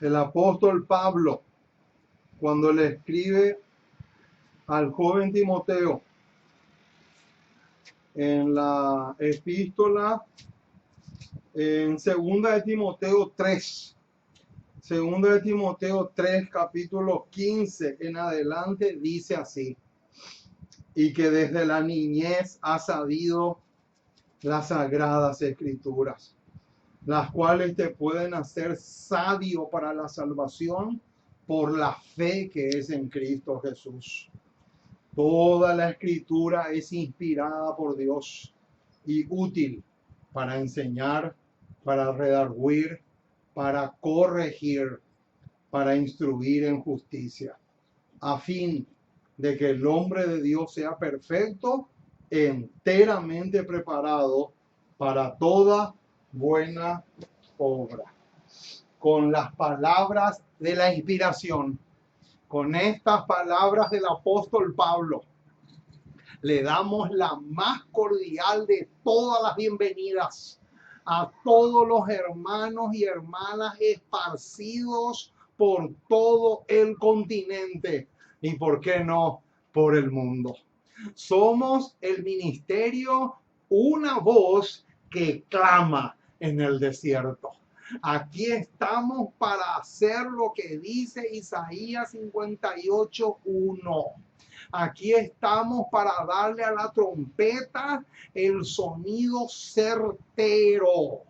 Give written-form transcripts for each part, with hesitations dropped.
El apóstol Pablo, cuando le escribe al joven Timoteo en la epístola, en segunda de Timoteo 3, capítulo 15 en adelante, dice así: y que desde la niñez ha sabido las sagradas escrituras, las cuales te pueden hacer sabio para la salvación por la fe que es en Cristo Jesús. Toda la escritura es inspirada por Dios y útil para enseñar, para redarguir, para corregir, para instruir en justicia, a fin de que el hombre de Dios sea perfecto, enteramente preparado para toda buena obra. Con las palabras de la inspiración, con estas palabras del apóstol Pablo, le damos la más cordial de todas las bienvenidas a todos los hermanos y hermanas esparcidos por todo el continente y, ¿por qué no?, por el mundo. Somos el ministerio, una voz que clama en el desierto. Aquí estamos para hacer lo que dice Isaías 58:1. Aquí estamos para darle a la trompeta el sonido certero.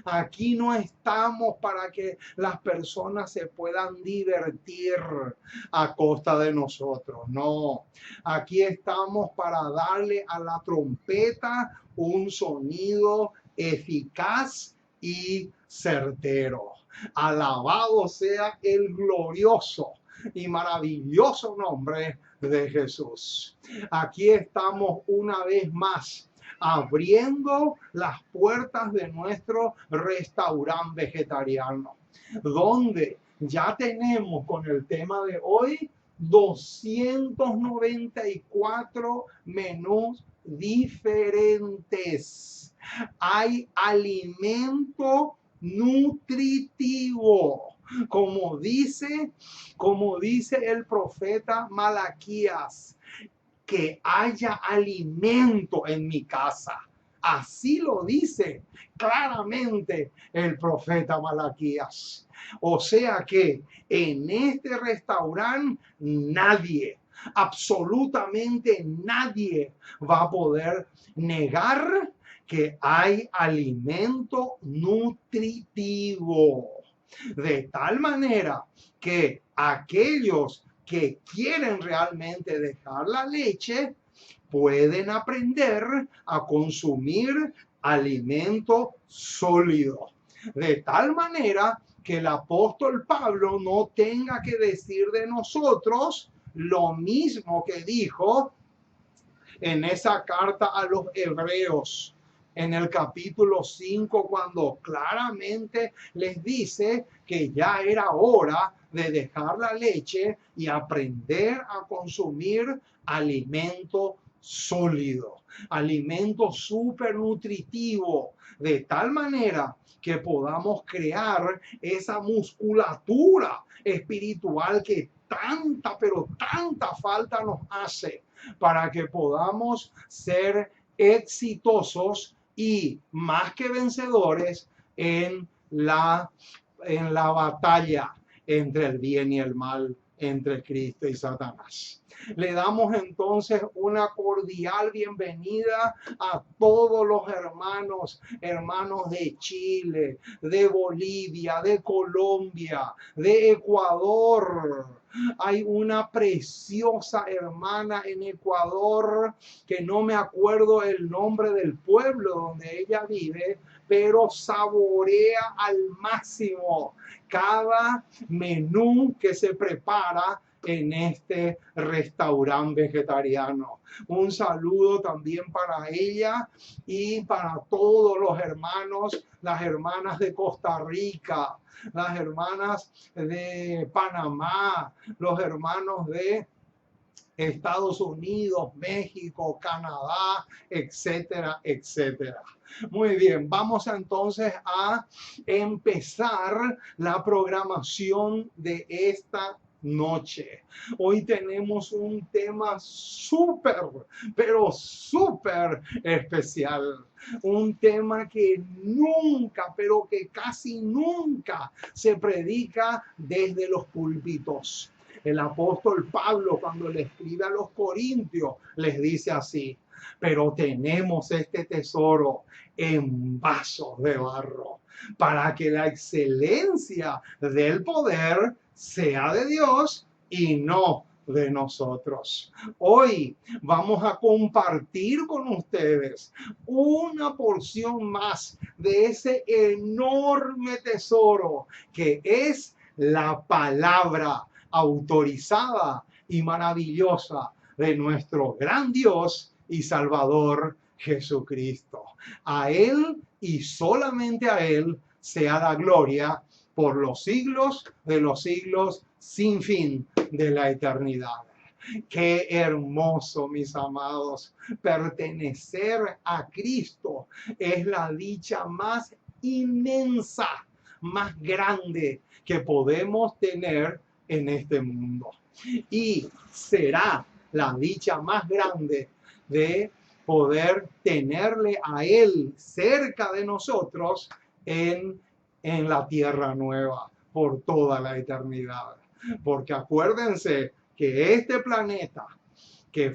Aquí no estamos para que las personas se puedan divertir a costa de nosotros. No, aquí estamos para darle a la trompeta un sonido eficaz y certero. Alabado sea el glorioso y maravilloso nombre de Jesús. Aquí estamos una vez más abriendo las puertas de nuestro restaurante vegetariano, donde ya tenemos con el tema de hoy 294 menús diferentes. Hay alimento nutritivo, como dice el profeta Malaquías, que haya alimento en mi casa. Así lo dice claramente el profeta Malaquías. O sea que en este restaurante nadie, absolutamente nadie, va a poder negar que hay alimento nutritivo. De tal manera que aquellos que quieren realmente dejar la leche pueden aprender a consumir alimento sólido. De tal manera que el apóstol Pablo no tenga que decir de nosotros lo mismo que dijo en esa carta a los hebreos, en el capítulo 5, cuando claramente les dice que ya era hora de dejar la leche y aprender a consumir alimento sólido, alimento súper nutritivo, de tal manera que podamos crear esa musculatura espiritual que tanta, pero tanta falta nos hace, para que podamos ser exitosos y más que vencedores en la batalla entre el bien y el mal, entre Cristo y Satanás. Le damos entonces una cordial bienvenida a todos los hermanos de Chile, de Bolivia, de Colombia, de Ecuador. Hay una preciosa hermana en Ecuador que no me acuerdo el nombre del pueblo donde ella vive, pero saborea al máximo cada menú que se prepara en este restaurante vegetariano. Un saludo también para ella y para todos los hermanos, las hermanas de Costa Rica, las hermanas de Panamá, los hermanos de Estados Unidos, México, Canadá, etcétera, etcétera. Muy bien, vamos entonces a empezar la programación de esta noche. Hoy tenemos un tema súper, pero súper especial. Un tema que nunca, pero que casi nunca se predica desde los púlpitos. El apóstol Pablo, cuando le escribe a los corintios, les dice así: pero tenemos este tesoro en vasos de barro, para que la excelencia del poder sea de Dios y no de nosotros. Hoy vamos a compartir con ustedes una porción más de ese enorme tesoro que es la palabra autorizada y maravillosa de nuestro gran Dios y Salvador Jesucristo. A Él y solamente a Él sea la gloria por los siglos de los siglos, sin fin de la eternidad. Qué hermoso, mis amados, pertenecer a Cristo es la dicha más inmensa, más grande que podemos tener en este mundo. Y será la dicha más grande de poder tenerle a Él cerca de nosotros en la tierra nueva por toda la eternidad. Porque acuérdense que este planeta que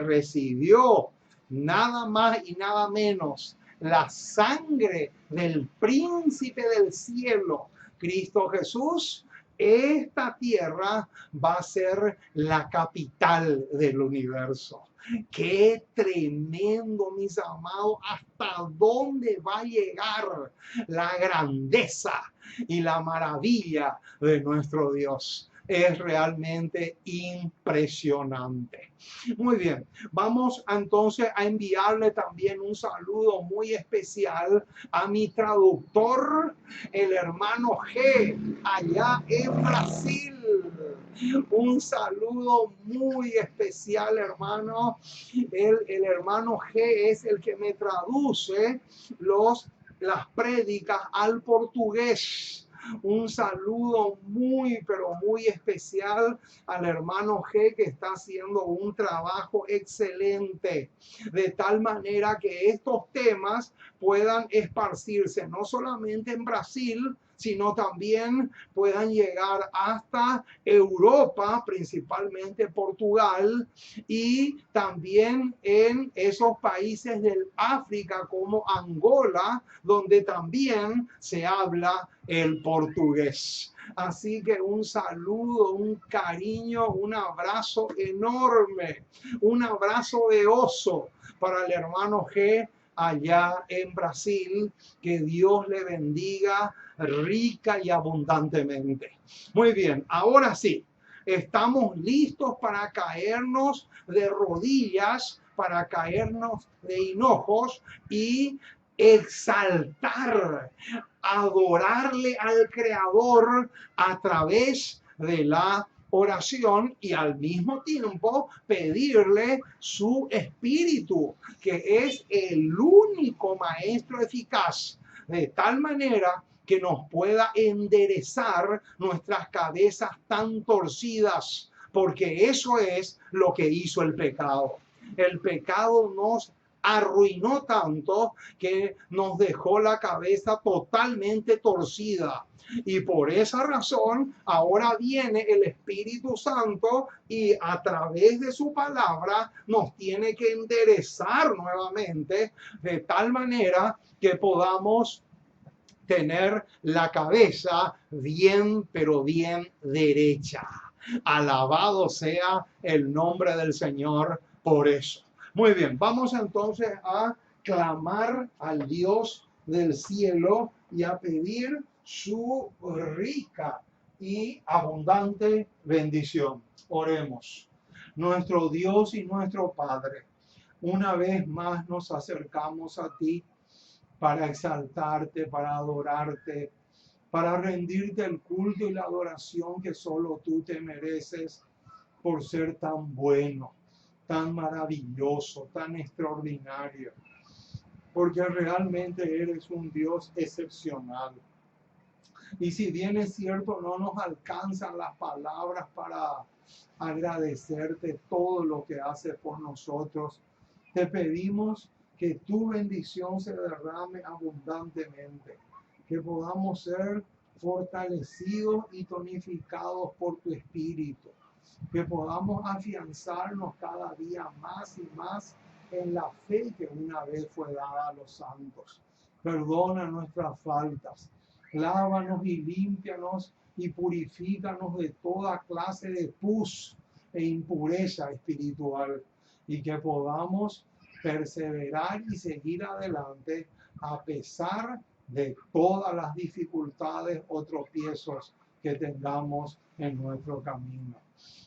recibió nada más y nada menos la sangre del príncipe del cielo, Cristo Jesús, esta tierra va a ser la capital del universo. Qué tremendo, mis amados, hasta dónde va a llegar la grandeza y la maravilla de nuestro Dios. Es realmente impresionante. Muy bien, vamos entonces a enviarle también un saludo muy especial a mi traductor, el hermano G, allá en Brasil. Un saludo muy especial, hermano. El hermano G es el que me traduce las prédicas al portugués. Un saludo muy, pero muy especial al hermano G, que está haciendo un trabajo excelente, de tal manera que estos temas puedan esparcirse no solamente en Brasil, sino también puedan llegar hasta Europa, principalmente Portugal, y también en esos países del África como Angola, donde también se habla el portugués. Así que un saludo, un cariño, un abrazo enorme, un abrazo de oso para el hermano G allá en Brasil. Que Dios le bendiga rica y abundantemente. Muy bien, ahora sí, estamos listos para caernos de rodillas, para caernos de hinojos y exaltar, adorarle al Creador a través de la oración y al mismo tiempo pedirle su espíritu, que es el único maestro eficaz, de tal manera que nos pueda enderezar nuestras cabezas tan torcidas, porque eso es lo que hizo el pecado. El pecado nos arruinó tanto que nos dejó la cabeza totalmente torcida. Y por esa razón, ahora viene el Espíritu Santo y a través de su palabra nos tiene que enderezar nuevamente, de tal manera que podamos tener la cabeza bien, pero bien derecha. Alabado sea el nombre del Señor por eso. Muy bien, vamos entonces a clamar al Dios del cielo y a pedir su rica y abundante bendición. Oremos. Nuestro Dios y nuestro Padre, una vez más nos acercamos a ti para exaltarte, para adorarte, para rendirte el culto y la adoración que solo tú te mereces, por ser tan bueno, tan maravilloso, tan extraordinario, porque realmente eres un Dios excepcional. Y si bien es cierto, no nos alcanzan las palabras para agradecerte todo lo que haces por nosotros, te pedimos que tu bendición se derrame abundantemente, que podamos ser fortalecidos y tonificados por tu Espíritu, que podamos afianzarnos cada día más y más en la fe que una vez fue dada a los santos. Perdona nuestras faltas, lávanos y límpianos y purifícanos de toda clase de pus e impureza espiritual, y que podamos perseverar y seguir adelante a pesar de todas las dificultades o tropiezos que tengamos en nuestro camino.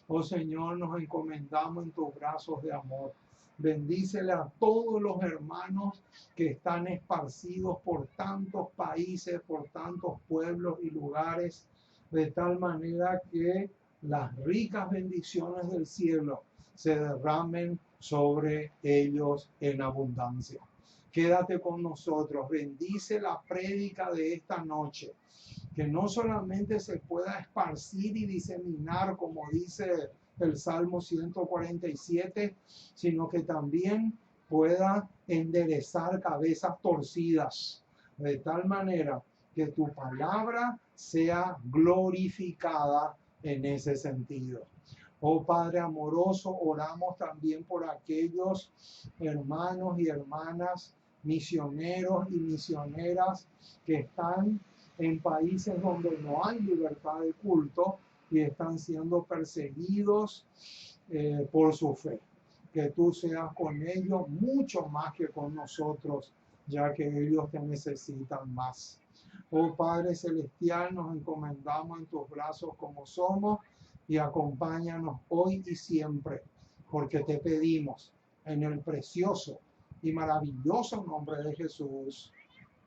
Oh Señor, nos encomendamos en tus brazos de amor. Bendícele a todos los hermanos que están esparcidos por tantos países, por tantos pueblos y lugares, de tal manera que las ricas bendiciones del cielo se derramen sobre ellos en abundancia. Quédate con nosotros, bendice la prédica de esta noche, que no solamente se pueda esparcir y diseminar, como dice el Salmo 147, sino que también pueda enderezar cabezas torcidas, de tal manera que tu palabra sea glorificada en ese sentido. Oh Padre amoroso, oramos también por aquellos hermanos y hermanas, misioneros y misioneras que están en países donde no hay libertad de culto y están siendo perseguidos por su fe. Que tú seas con ellos mucho más que con nosotros, ya que ellos te necesitan más. Oh Padre Celestial, nos encomendamos en tus brazos como somos y acompáñanos hoy y siempre, porque te pedimos en el precioso y maravilloso nombre de Jesús.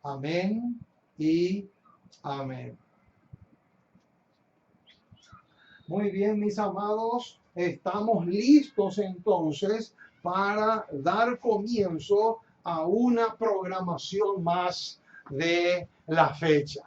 Amén y amén. Muy bien, mis amados, estamos listos entonces para dar comienzo a una programación más de la fecha.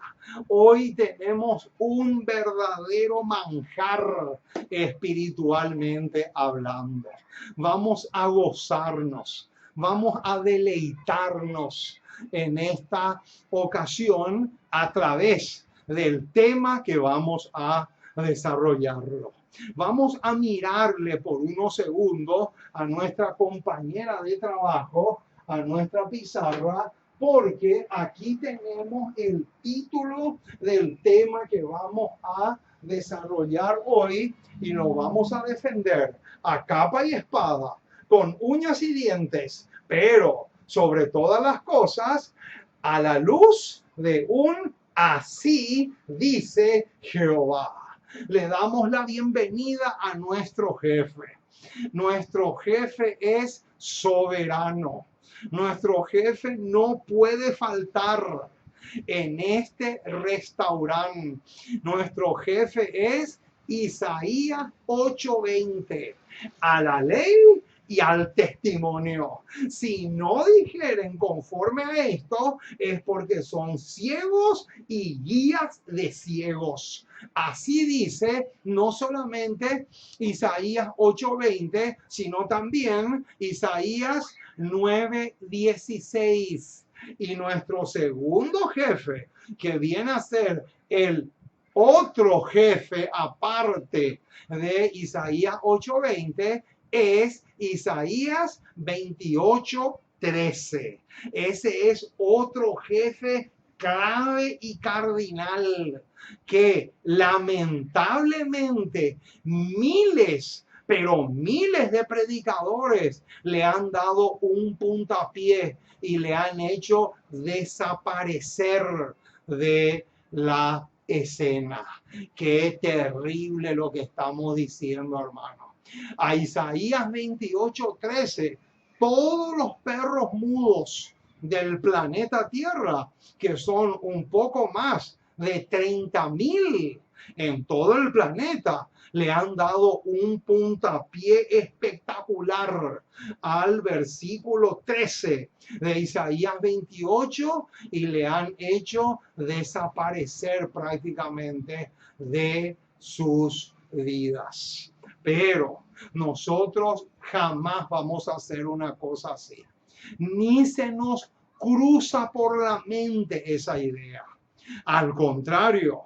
Hoy tenemos un verdadero manjar espiritualmente hablando. Vamos a gozarnos, vamos a deleitarnos en esta ocasión a través del tema que vamos a desarrollarlo. Vamos a mirarle por unos segundos a nuestra compañera de trabajo, a nuestra pizarra, porque aquí tenemos el título del tema que vamos a desarrollar hoy y nos vamos a defender a capa y espada, con uñas y dientes, pero sobre todas las cosas, a la luz de un así dice Jehová. Le damos la bienvenida a nuestro jefe. Nuestro jefe es soberano. Nuestro jefe no puede faltar en este restaurante. Nuestro jefe es Isaías 8:20. A la ley y al testimonio. Si no dijeren conforme a esto, es porque son ciegos y guías de ciegos. Así dice no solamente Isaías 8:20, sino también Isaías 9:16. Y nuestro segundo jefe, que viene a ser el otro jefe aparte de Isaías 8:20, es Isaías 28:13. Ese es otro jefe clave y cardinal que lamentablemente miles, pero miles de predicadores le han dado un puntapié y le han hecho desaparecer de la escena. Qué terrible lo que estamos diciendo, hermano. A Isaías 28:13, todos los perros mudos del planeta Tierra, que son un poco más de 30,000, en todo el planeta le han dado un puntapié espectacular al versículo 13 de Isaías 28 y le han hecho desaparecer prácticamente de sus vidas. Pero nosotros jamás vamos a hacer una cosa así. Ni se nos cruza por la mente esa idea. Al contrario,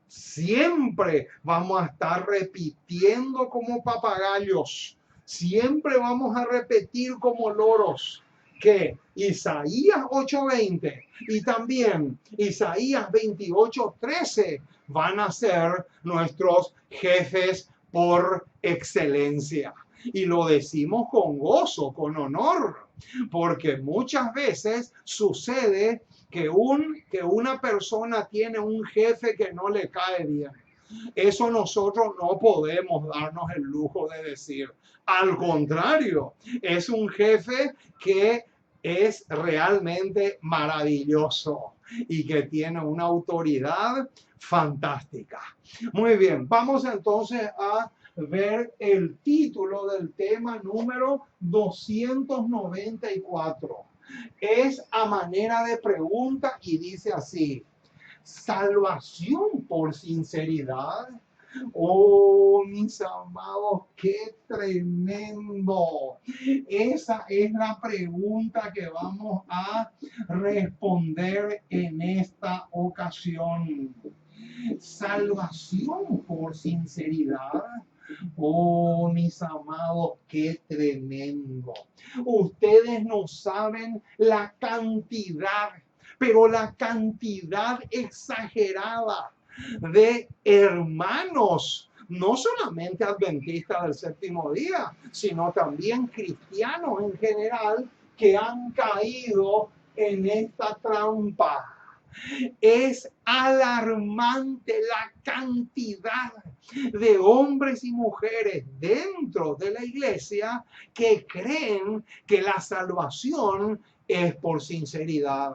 siempre vamos a estar repitiendo como papagayos. Siempre vamos a repetir como loros que Isaías 8:20 y también Isaías 28:13 van a ser nuestros jefes por excelencia. Y lo decimos con gozo, con honor, porque muchas veces sucede que una persona tiene un jefe que no le cae bien. Eso nosotros no podemos darnos el lujo de decir. Al contrario, es un jefe que es realmente maravilloso y que tiene una autoridad fantástica. Muy bien, vamos entonces a ver el título del tema número 294. Es a manera de pregunta y dice así: salvación por sinceridad. Oh, mis amados, qué tremendo. Esa es la pregunta que vamos a responder en esta ocasión. Salvación por sinceridad. Oh, mis amados, qué tremendo. Ustedes no saben la cantidad, pero la cantidad exagerada de hermanos, no solamente adventistas del séptimo día, sino también cristianos en general, que han caído en esta trampa. Es alarmante la cantidad de hombres y mujeres dentro de la iglesia que creen que la salvación es por sinceridad.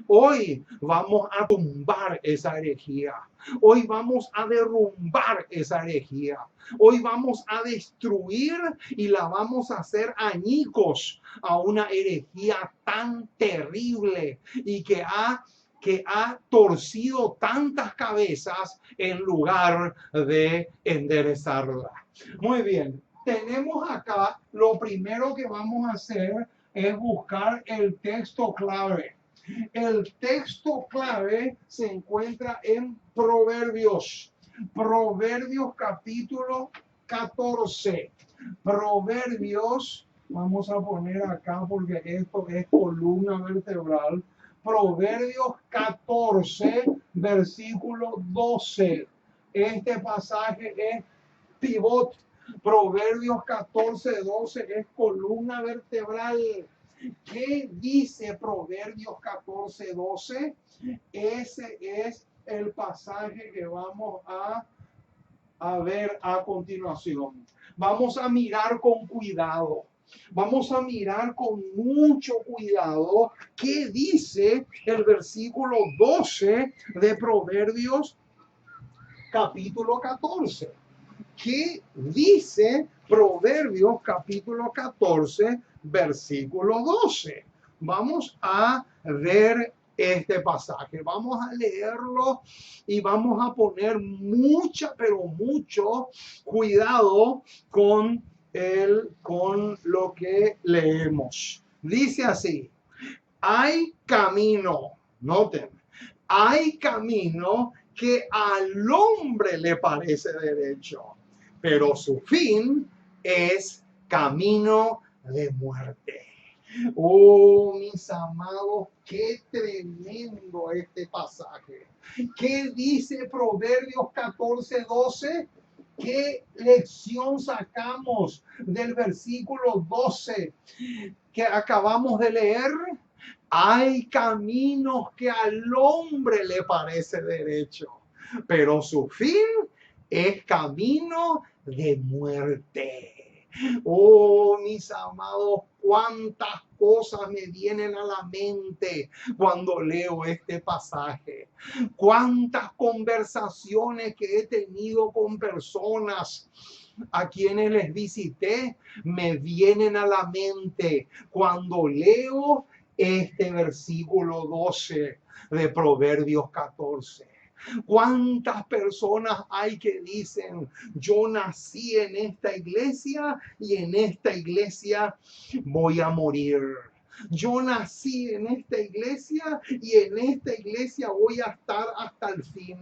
Hoy vamos a tumbar esa herejía. Hoy vamos a derrumbar esa herejía. Hoy vamos a destruir y la vamos a hacer añicos a una herejía tan terrible y que ha torcido tantas cabezas en lugar de enderezarla. Muy bien, tenemos acá, lo primero que vamos a hacer es buscar el texto clave. El texto clave se encuentra en Proverbios. Proverbios capítulo 14. Proverbios, vamos a poner acá porque esto es columna vertebral. Proverbios 14, versículo 12. Este pasaje es pivot. Proverbios 14, 12 es columna vertebral. ¿Qué dice Proverbios 14, 12? Ese es el pasaje que vamos a ver a continuación. Vamos a mirar con cuidado. Vamos a mirar con mucho cuidado qué dice el versículo 12 de Proverbios capítulo 14. ¿Qué dice Proverbios capítulo 14, versículo 12? Vamos a ver este pasaje. Vamos a leerlo y vamos a poner pero mucho cuidado con lo que leemos. Dice así: hay camino, noten, hay camino que al hombre le parece derecho, pero su fin es camino de muerte. Oh, mis amados, qué tremendo este pasaje. ¿Qué dice Proverbios 14, 12? ¿Qué lección sacamos del versículo 12 que acabamos de leer? Hay caminos que al hombre le parece derecho, pero su fin es camino de muerte. Oh, mis amados, cuántas cosas me vienen a la mente cuando leo este pasaje. Cuántas conversaciones que he tenido con personas a quienes les visité me vienen a la mente cuando leo este versículo 12 de Proverbios 14. ¿Cuántas personas hay que dicen, yo nací en esta iglesia y en esta iglesia voy a morir? Yo nací en esta iglesia y en esta iglesia voy a estar hasta el fin.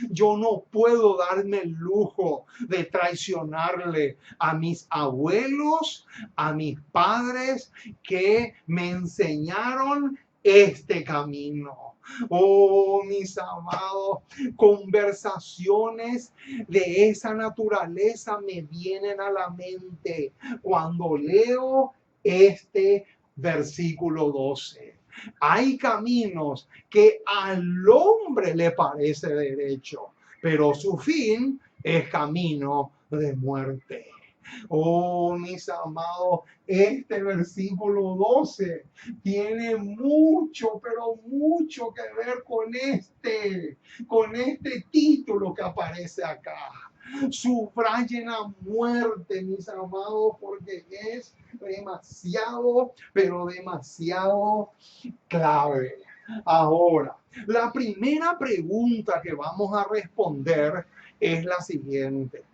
Yo no puedo darme el lujo de traicionarle a mis abuelos, a mis padres que me enseñaron este camino. Oh, mis amados, conversaciones de esa naturaleza me vienen a la mente cuando leo este versículo 12. Hay caminos que al hombre le parece derecho, pero su fin es camino de muerte. Oh, mis amados, este versículo 12 tiene mucho, pero mucho que ver con este título que aparece acá. Subrayen la muerte, mis amados, porque es demasiado, pero demasiado clave. Ahora, la primera pregunta que vamos a responder es la siguiente.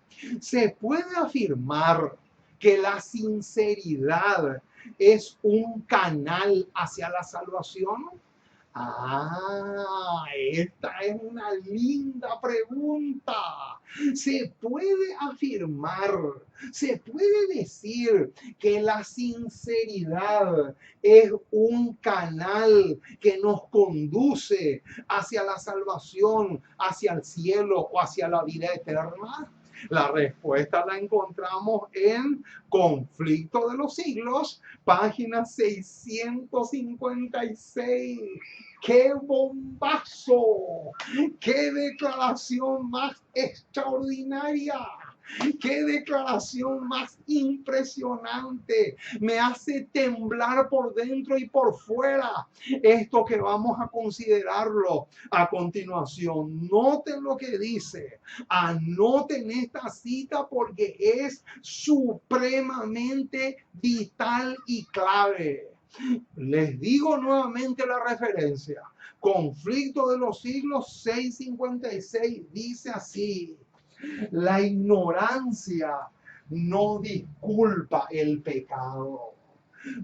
¿Se puede afirmar que la sinceridad es un canal hacia la salvación? Esta es una linda pregunta. Se puede afirmar, se puede decir que la sinceridad es un canal que nos conduce hacia la salvación, hacia el cielo o hacia la vida eterna. La respuesta la encontramos en Conflicto de los Siglos, página 656. ¡Qué bombazo! ¡Qué declaración más extraordinaria! ¡Qué declaración más impresionante! Me hace temblar por dentro y por fuera esto que vamos a considerarlo a continuación. Noten lo que dice. Anoten esta cita porque es supremamente vital y clave. Les digo nuevamente la referencia. Conflicto de los Siglos 656 dice así: la ignorancia no disculpa el pecado.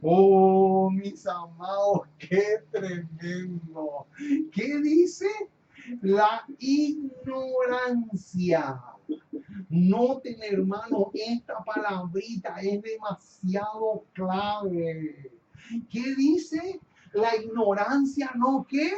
Oh, mis amados, qué tremendo. ¿Qué dice? La ignorancia. Noten, hermano, esta palabrita es demasiado clave. ¿Qué dice? La ignorancia no, ¿qué?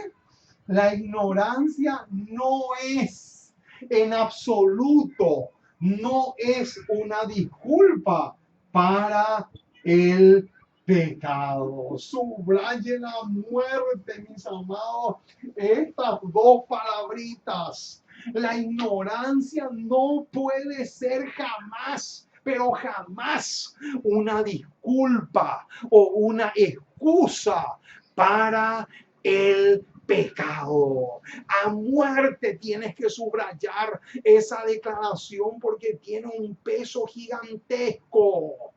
La ignorancia no es en absoluto, no es una disculpa para el pecado. Subraye la muerte, mis amados, estas dos palabritas. La ignorancia no puede ser jamás, pero jamás, una disculpa o una excusa para el pecado. A muerte tienes que subrayar esa declaración porque tiene un peso gigantesco.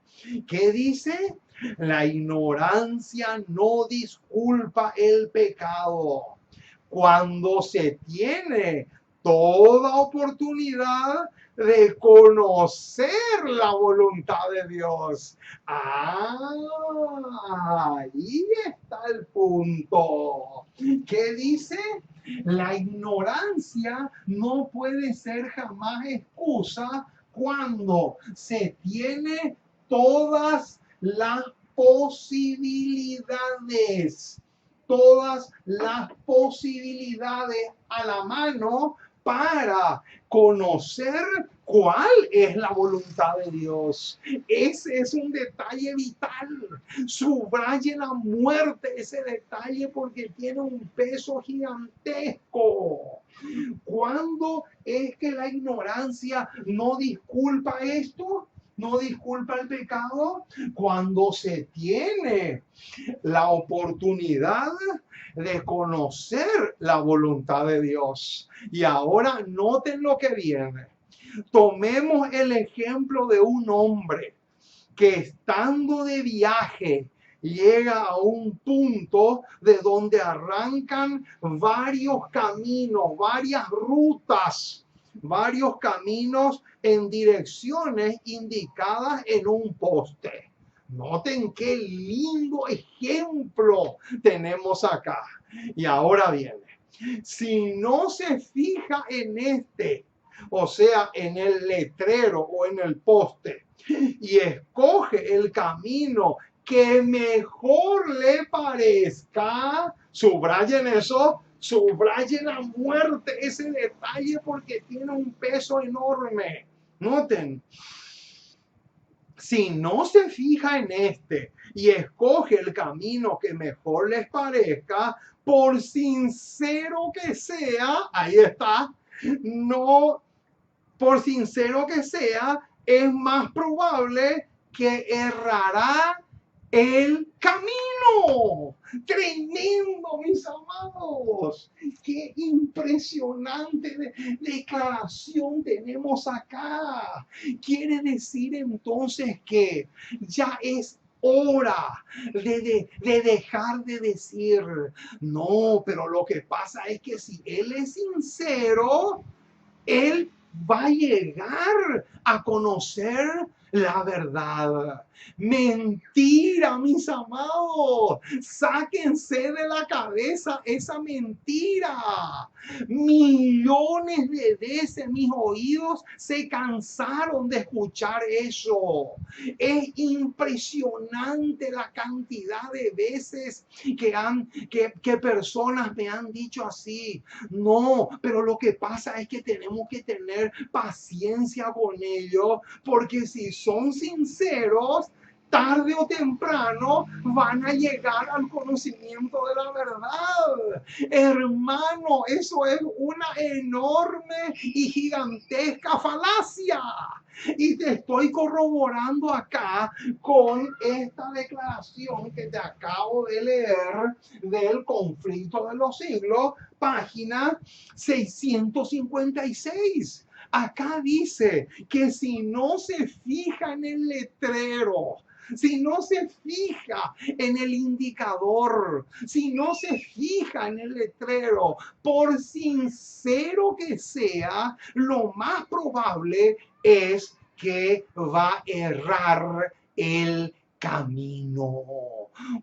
¿Qué dice? La ignorancia no disculpa el pecado. Cuando se tiene toda oportunidad de conocer la voluntad de Dios. Ahí está el punto. ¿Qué dice? La ignorancia no puede ser jamás excusa cuando se tiene todas las posibilidades. Todas las posibilidades a la mano para conocer cuál es la voluntad de Dios. Ese es un detalle vital. Subraye la muerte ese detalle porque tiene un peso gigantesco. ¿Cuándo es que la ignorancia no disculpa esto? no disculpa el pecado cuando se tiene la oportunidad de conocer la voluntad de Dios. Y ahora noten lo que viene. Tomemos el ejemplo de un hombre que estando de viaje llega a un punto de donde arrancan varios caminos, varias rutas, varios caminos en direcciones indicadas en un poste. Noten qué lindo ejemplo tenemos acá. Y ahora viene, si no se fija en este, o sea, en el letrero o en el poste, y escoge el camino que mejor le parezca, subrayen eso, subrayen a muerte ese detalle porque tiene un peso enorme. Noten, si no se fija en este y escoge el camino que mejor les parezca, por sincero que sea, ahí está, no, por sincero que sea, es más probable que errará el camino. Tremendo, mis amados. Qué impresionante declaración tenemos acá. Quiere decir entonces que ya es hora de dejar de decir, no, pero lo que pasa es que si él es sincero, él va a llegar a conocer la verdad. Mentira, mis amados. Sáquense de la cabeza esa mentira. Millones de veces mis oídos se cansaron de escuchar eso. Es impresionante la cantidad de veces que personas me han dicho así. No, pero lo que pasa es que tenemos que tener paciencia con ellos, porque si son sinceros, tarde o temprano van a llegar al conocimiento de la verdad. Hermano, eso es una enorme y gigantesca falacia. Y te estoy corroborando acá con esta declaración que te acabo de leer del Conflicto de los Siglos, página 656. Acá dice que si no se fija en el letrero, si no se fija en el indicador, si no se fija en el letrero, por sincero que sea, lo más probable es que va a errar el camino.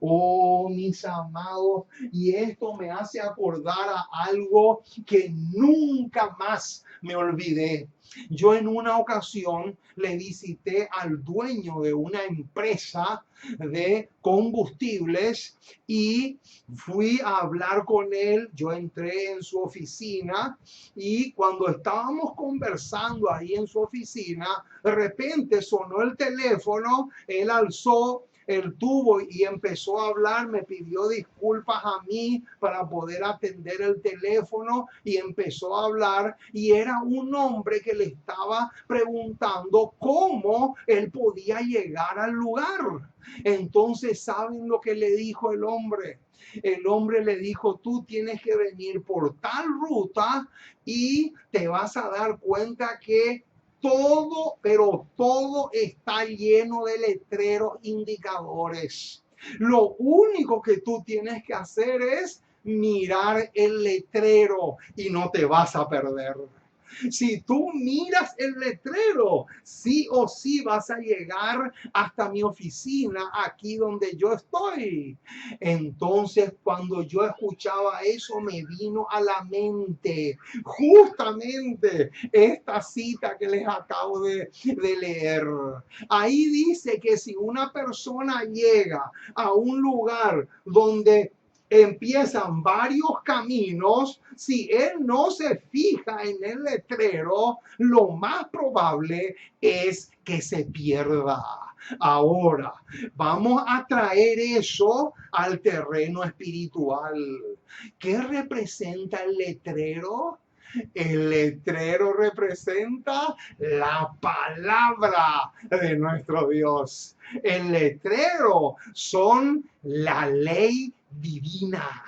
Oh, mis amados, y esto me hace acordar a algo que nunca más me olvidé. Yo en una ocasión le visité al dueño de una empresa de combustibles y fui a hablar con él. Yo entré en su oficina y cuando estábamos conversando ahí en su oficina, de repente sonó el teléfono, él alzó el tubo y empezó a hablar, me pidió disculpas a mí para poder atender el teléfono y empezó a hablar y era un hombre que le estaba preguntando cómo él podía llegar al lugar. Entonces, ¿saben lo que le dijo el hombre? El hombre le dijo, tú tienes que venir por tal ruta y te vas a dar cuenta que todo, pero todo está lleno de letreros indicadores. Lo único que tú tienes que hacer es mirar el letrero y no te vas a perder. Si tú miras el letrero, sí o sí vas a llegar hasta mi oficina, aquí donde yo estoy. Entonces, cuando yo escuchaba eso, me vino a la mente justamente esta cita que les acabo de leer. Ahí dice que si una persona llega a un lugar donde empiezan varios caminos, si él no se fija en el letrero, lo más probable es que se pierda. Ahora, vamos a traer eso al terreno espiritual. ¿Qué representa el letrero? El letrero representa la palabra de nuestro Dios. El letrero son la ley divina.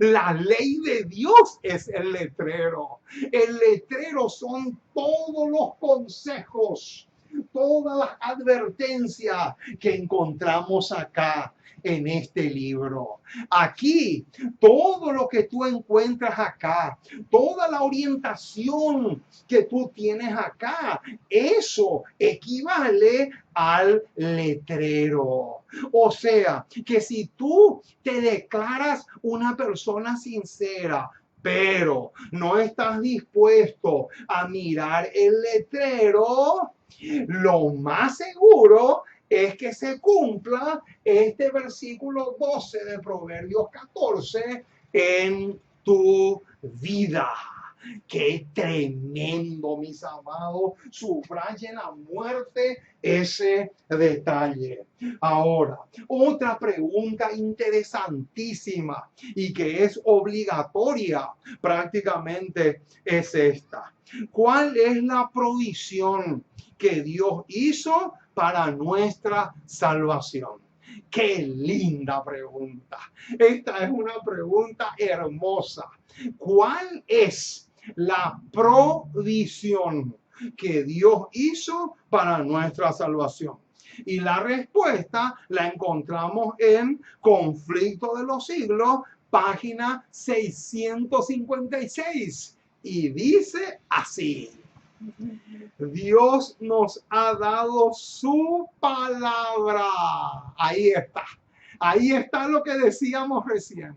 La ley de Dios es el letrero. El letrero son todos los consejos, todas las advertencias que encontramos acá en este libro. Aquí, todo lo que tú encuentras acá, toda la orientación que tú tienes acá, eso equivale al letrero. O sea, que si tú te declaras una persona sincera, pero no estás dispuesto a mirar el letrero, lo más seguro es que se cumpla este versículo 12 de Proverbios 14 en tu vida. Qué tremendo, mis amados. Subrayen a muerte ese detalle. Ahora, otra pregunta interesantísima y que es obligatoria prácticamente es esta. ¿Cuál es la provisión que Dios hizo para nuestra salvación? Qué linda pregunta. Esta es una pregunta hermosa. ¿Cuál es la provisión que Dios hizo para nuestra salvación? Y la respuesta la encontramos en Conflicto de los Siglos, página 656. Y dice así: Dios nos ha dado su palabra. Ahí está. Ahí está lo que decíamos recién.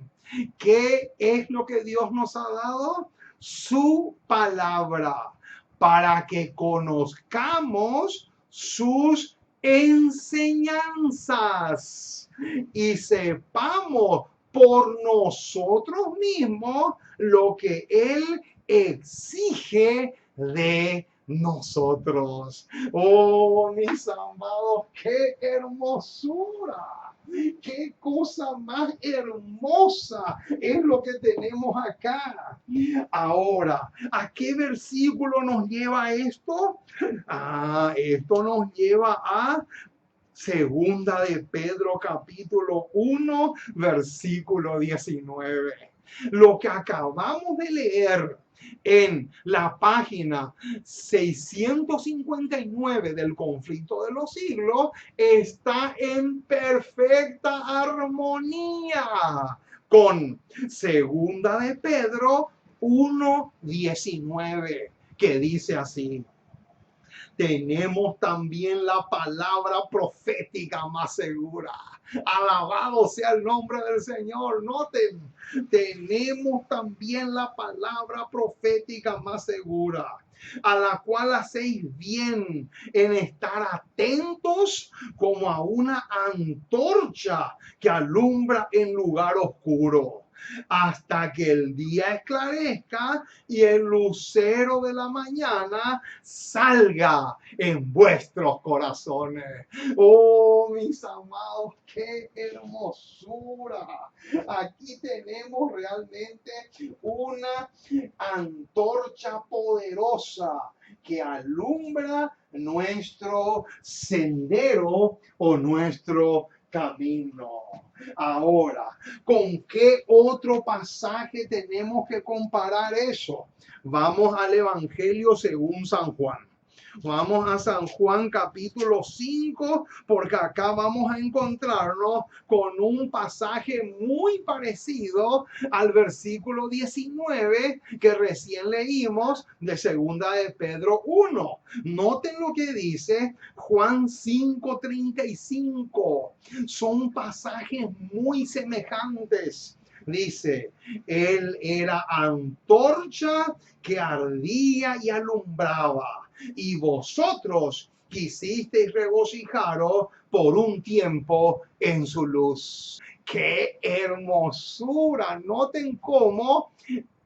¿Qué es lo que Dios nos ha dado? Su palabra, para que conozcamos sus enseñanzas y sepamos por nosotros mismos lo que Él exige de nosotros. Oh, mis amados, qué hermosura. Qué cosa más hermosa es lo que tenemos acá. Ahora, ¿a qué versículo nos lleva esto? Esto nos lleva a Segunda de Pedro capítulo 1, versículo 19. Lo que acabamos de leer en la página 659 del Conflicto de los Siglos está en perfecta armonía con Segunda de Pedro 1:19, que dice así: tenemos también la palabra profética más segura. Alabado sea el nombre del Señor. Noten, tenemos también la palabra profética más segura, a la cual hacéis bien en estar atentos como a una antorcha que alumbra en lugar oscuro, hasta que el día esclarezca y el lucero de la mañana salga en vuestros corazones. Oh, mis amados, qué hermosura. Aquí tenemos realmente una antorcha poderosa que alumbra nuestro sendero o nuestro camino. Ahora, ¿con qué otro pasaje tenemos que comparar eso? Vamos al Evangelio según San Juan. Vamos a San Juan capítulo 5, porque acá vamos a encontrarnos con un pasaje muy parecido al versículo 19 que recién leímos de Segunda de Pedro 1. Noten lo que dice Juan 5:35. Son pasajes muy semejantes. Dice, Él era antorcha que ardía y alumbraba, y vosotros quisisteis regocijaros por un tiempo en su luz. ¡Qué hermosura! Noten cómo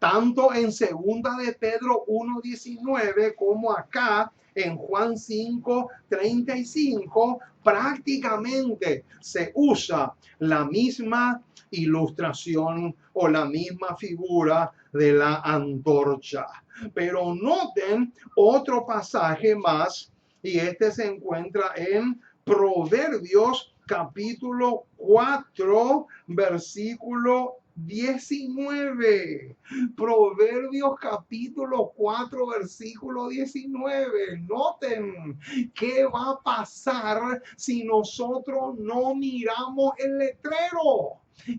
tanto en segunda de Pedro 1:19 como acá en Juan 5:35, prácticamente se usa la misma ilustración o la misma figura de la antorcha. Pero noten otro pasaje más, y este se encuentra en Proverbios capítulo 4, versículo 19. Proverbios capítulo 4, versículo 19. Noten qué va a pasar si nosotros no miramos el letrero.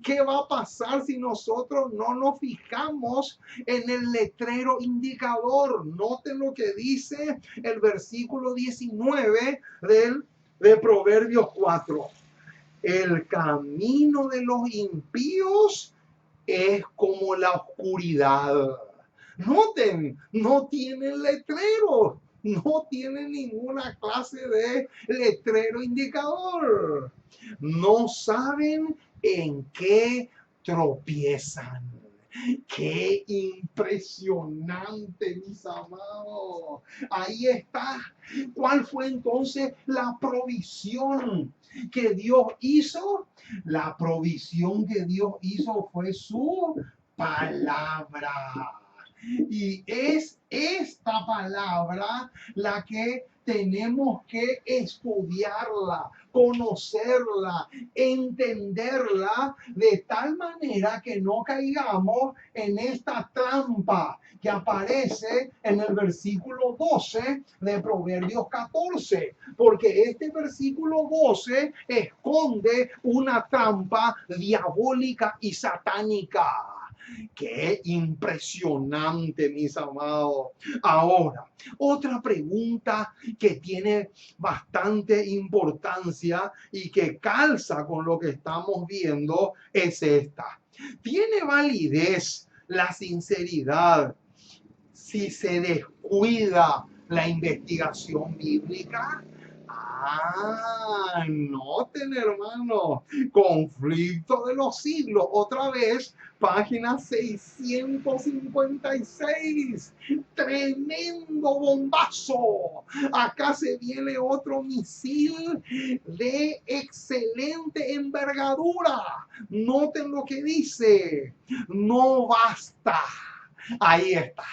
¿Qué va a pasar si nosotros no nos fijamos en el letrero indicador? Noten lo que dice el versículo 19 de Proverbios 4. El camino de los impíos es como la oscuridad. Noten, no tienen letrero, no tienen ninguna clase de letrero indicador. No saben en qué tropiezan. Qué impresionante, mis amados. Ahí está. ¿Cuál fue entonces la provisión que Dios hizo? La provisión que Dios hizo fue su palabra. Y es esta palabra la que tenemos que estudiarla, conocerla, entenderla de tal manera que no caigamos en esta trampa que aparece en el versículo 12 de Proverbios 14, porque este versículo 12 esconde una trampa diabólica y satánica. Qué impresionante, mis amados. Ahora, otra pregunta que tiene bastante importancia y que calza con lo que estamos viendo es esta. ¿Tiene validez la sinceridad si se descuida la investigación bíblica? Noten, hermano, conflicto de los siglos, otra vez, página 656, tremendo bombazo. Acá se viene otro misil de excelente envergadura. Noten lo que dice, no basta. Ahí está.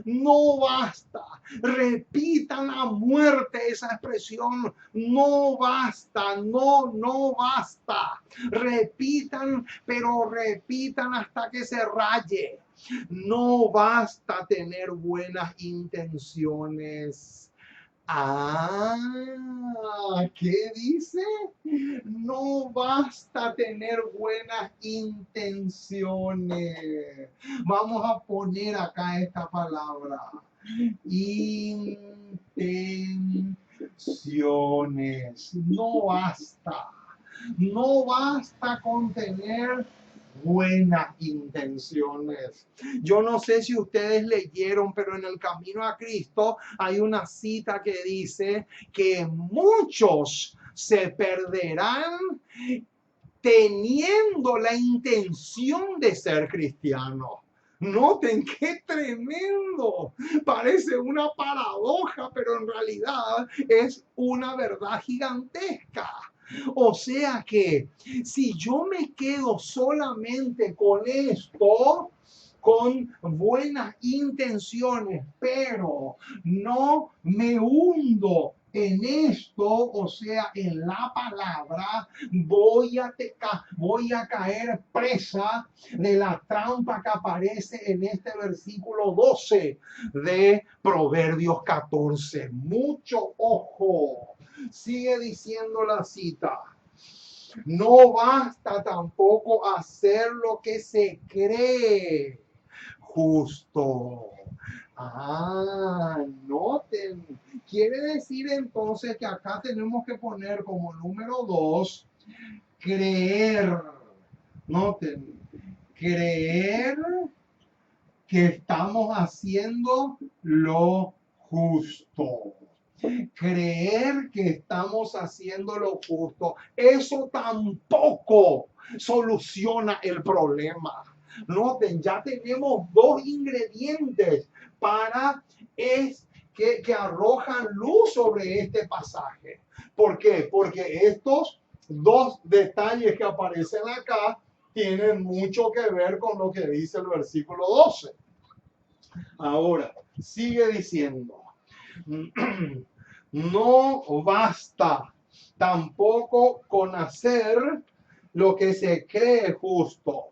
No basta. Repitan a muerte esa expresión. No basta. No basta. Repitan, pero repitan hasta que se raye. No basta tener buenas intenciones. ¿Qué dice? No basta tener buenas intenciones. Vamos a poner acá esta palabra. Intenciones. No basta. No basta con tener buenas intenciones. Yo no sé si ustedes leyeron, pero en el Camino a Cristo hay una cita que dice que muchos se perderán teniendo la intención de ser cristianos. Noten qué tremendo. Parece una paradoja, pero en realidad es una verdad gigantesca. O sea que si yo me quedo solamente con esto, con buenas intenciones, pero no me hundo en esto, o sea, en la palabra, voy a caer presa de la trampa que aparece en este versículo 12 de Proverbios 14. Mucho ojo. Sigue diciendo la cita. No basta tampoco hacer lo que se cree justo. Noten. Quiere decir entonces que acá tenemos que poner como número 2, creer. Noten. Creer que estamos haciendo lo justo. Creer que estamos haciendo lo justo. Eso tampoco soluciona el problema. Noten, ya tenemos dos ingredientes para que arrojan luz sobre este pasaje. ¿Por qué? Porque estos dos detalles que aparecen acá tienen mucho que ver con lo que dice el versículo 12. Ahora, sigue diciendo, no basta tampoco con hacer lo que se cree justo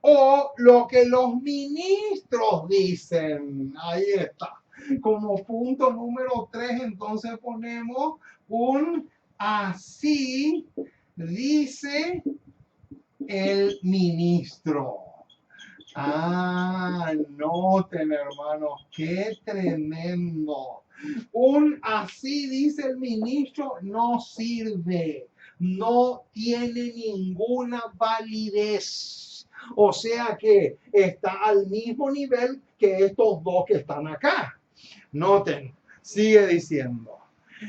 o lo que los ministros dicen. Ahí está. Como punto número 3, entonces ponemos un así dice el ministro. Noten, hermanos, qué tremendo. Un así dice el ministro no sirve, no tiene ninguna validez. O sea que está al mismo nivel que estos dos que están acá. Noten, sigue diciendo,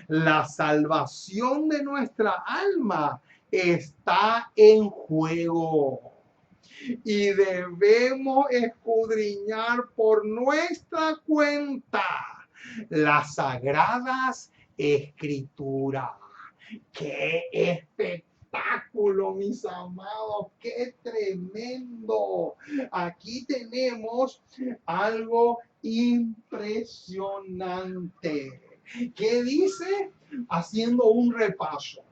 la salvación de nuestra alma está en juego y debemos escudriñar por nuestra cuenta las sagradas escrituras. ¡Qué espectáculo, mis amados! ¡Qué tremendo! Aquí tenemos algo impresionante. ¿Qué dice? Haciendo un repaso.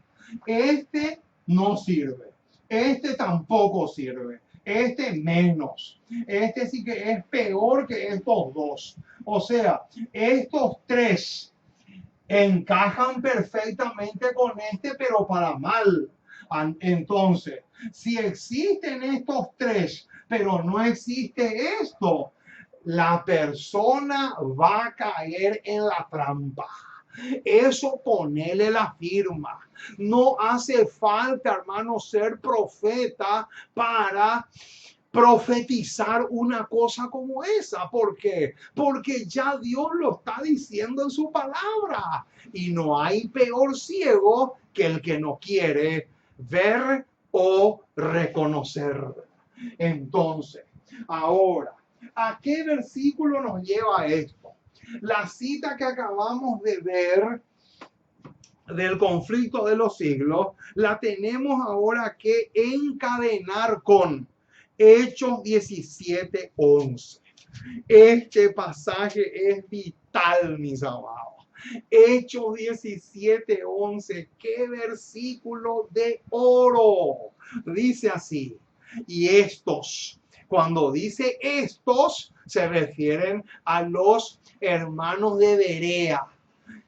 Este no sirve. Este tampoco sirve. Este menos. Este sí que es peor que estos dos. O sea, estos tres encajan perfectamente con este, pero para mal. Entonces, si existen estos tres, pero no existe esto, la persona va a caer en la trampa. Eso ponele la firma. No hace falta, hermano, ser profeta para profetizar una cosa como esa. ¿Por qué? Porque ya Dios lo está diciendo en su palabra. Y no hay peor ciego que el que no quiere ver o reconocer. Entonces, ahora, ¿a qué versículo nos lleva esto? La cita que acabamos de ver del conflicto de los siglos, la tenemos ahora que encadenar con Hechos 17:11. Este pasaje es vital, mis amados. Hechos 17:11, qué versículo de oro. Dice así, y estos, cuando dice estos, se refieren a los hermanos de Berea,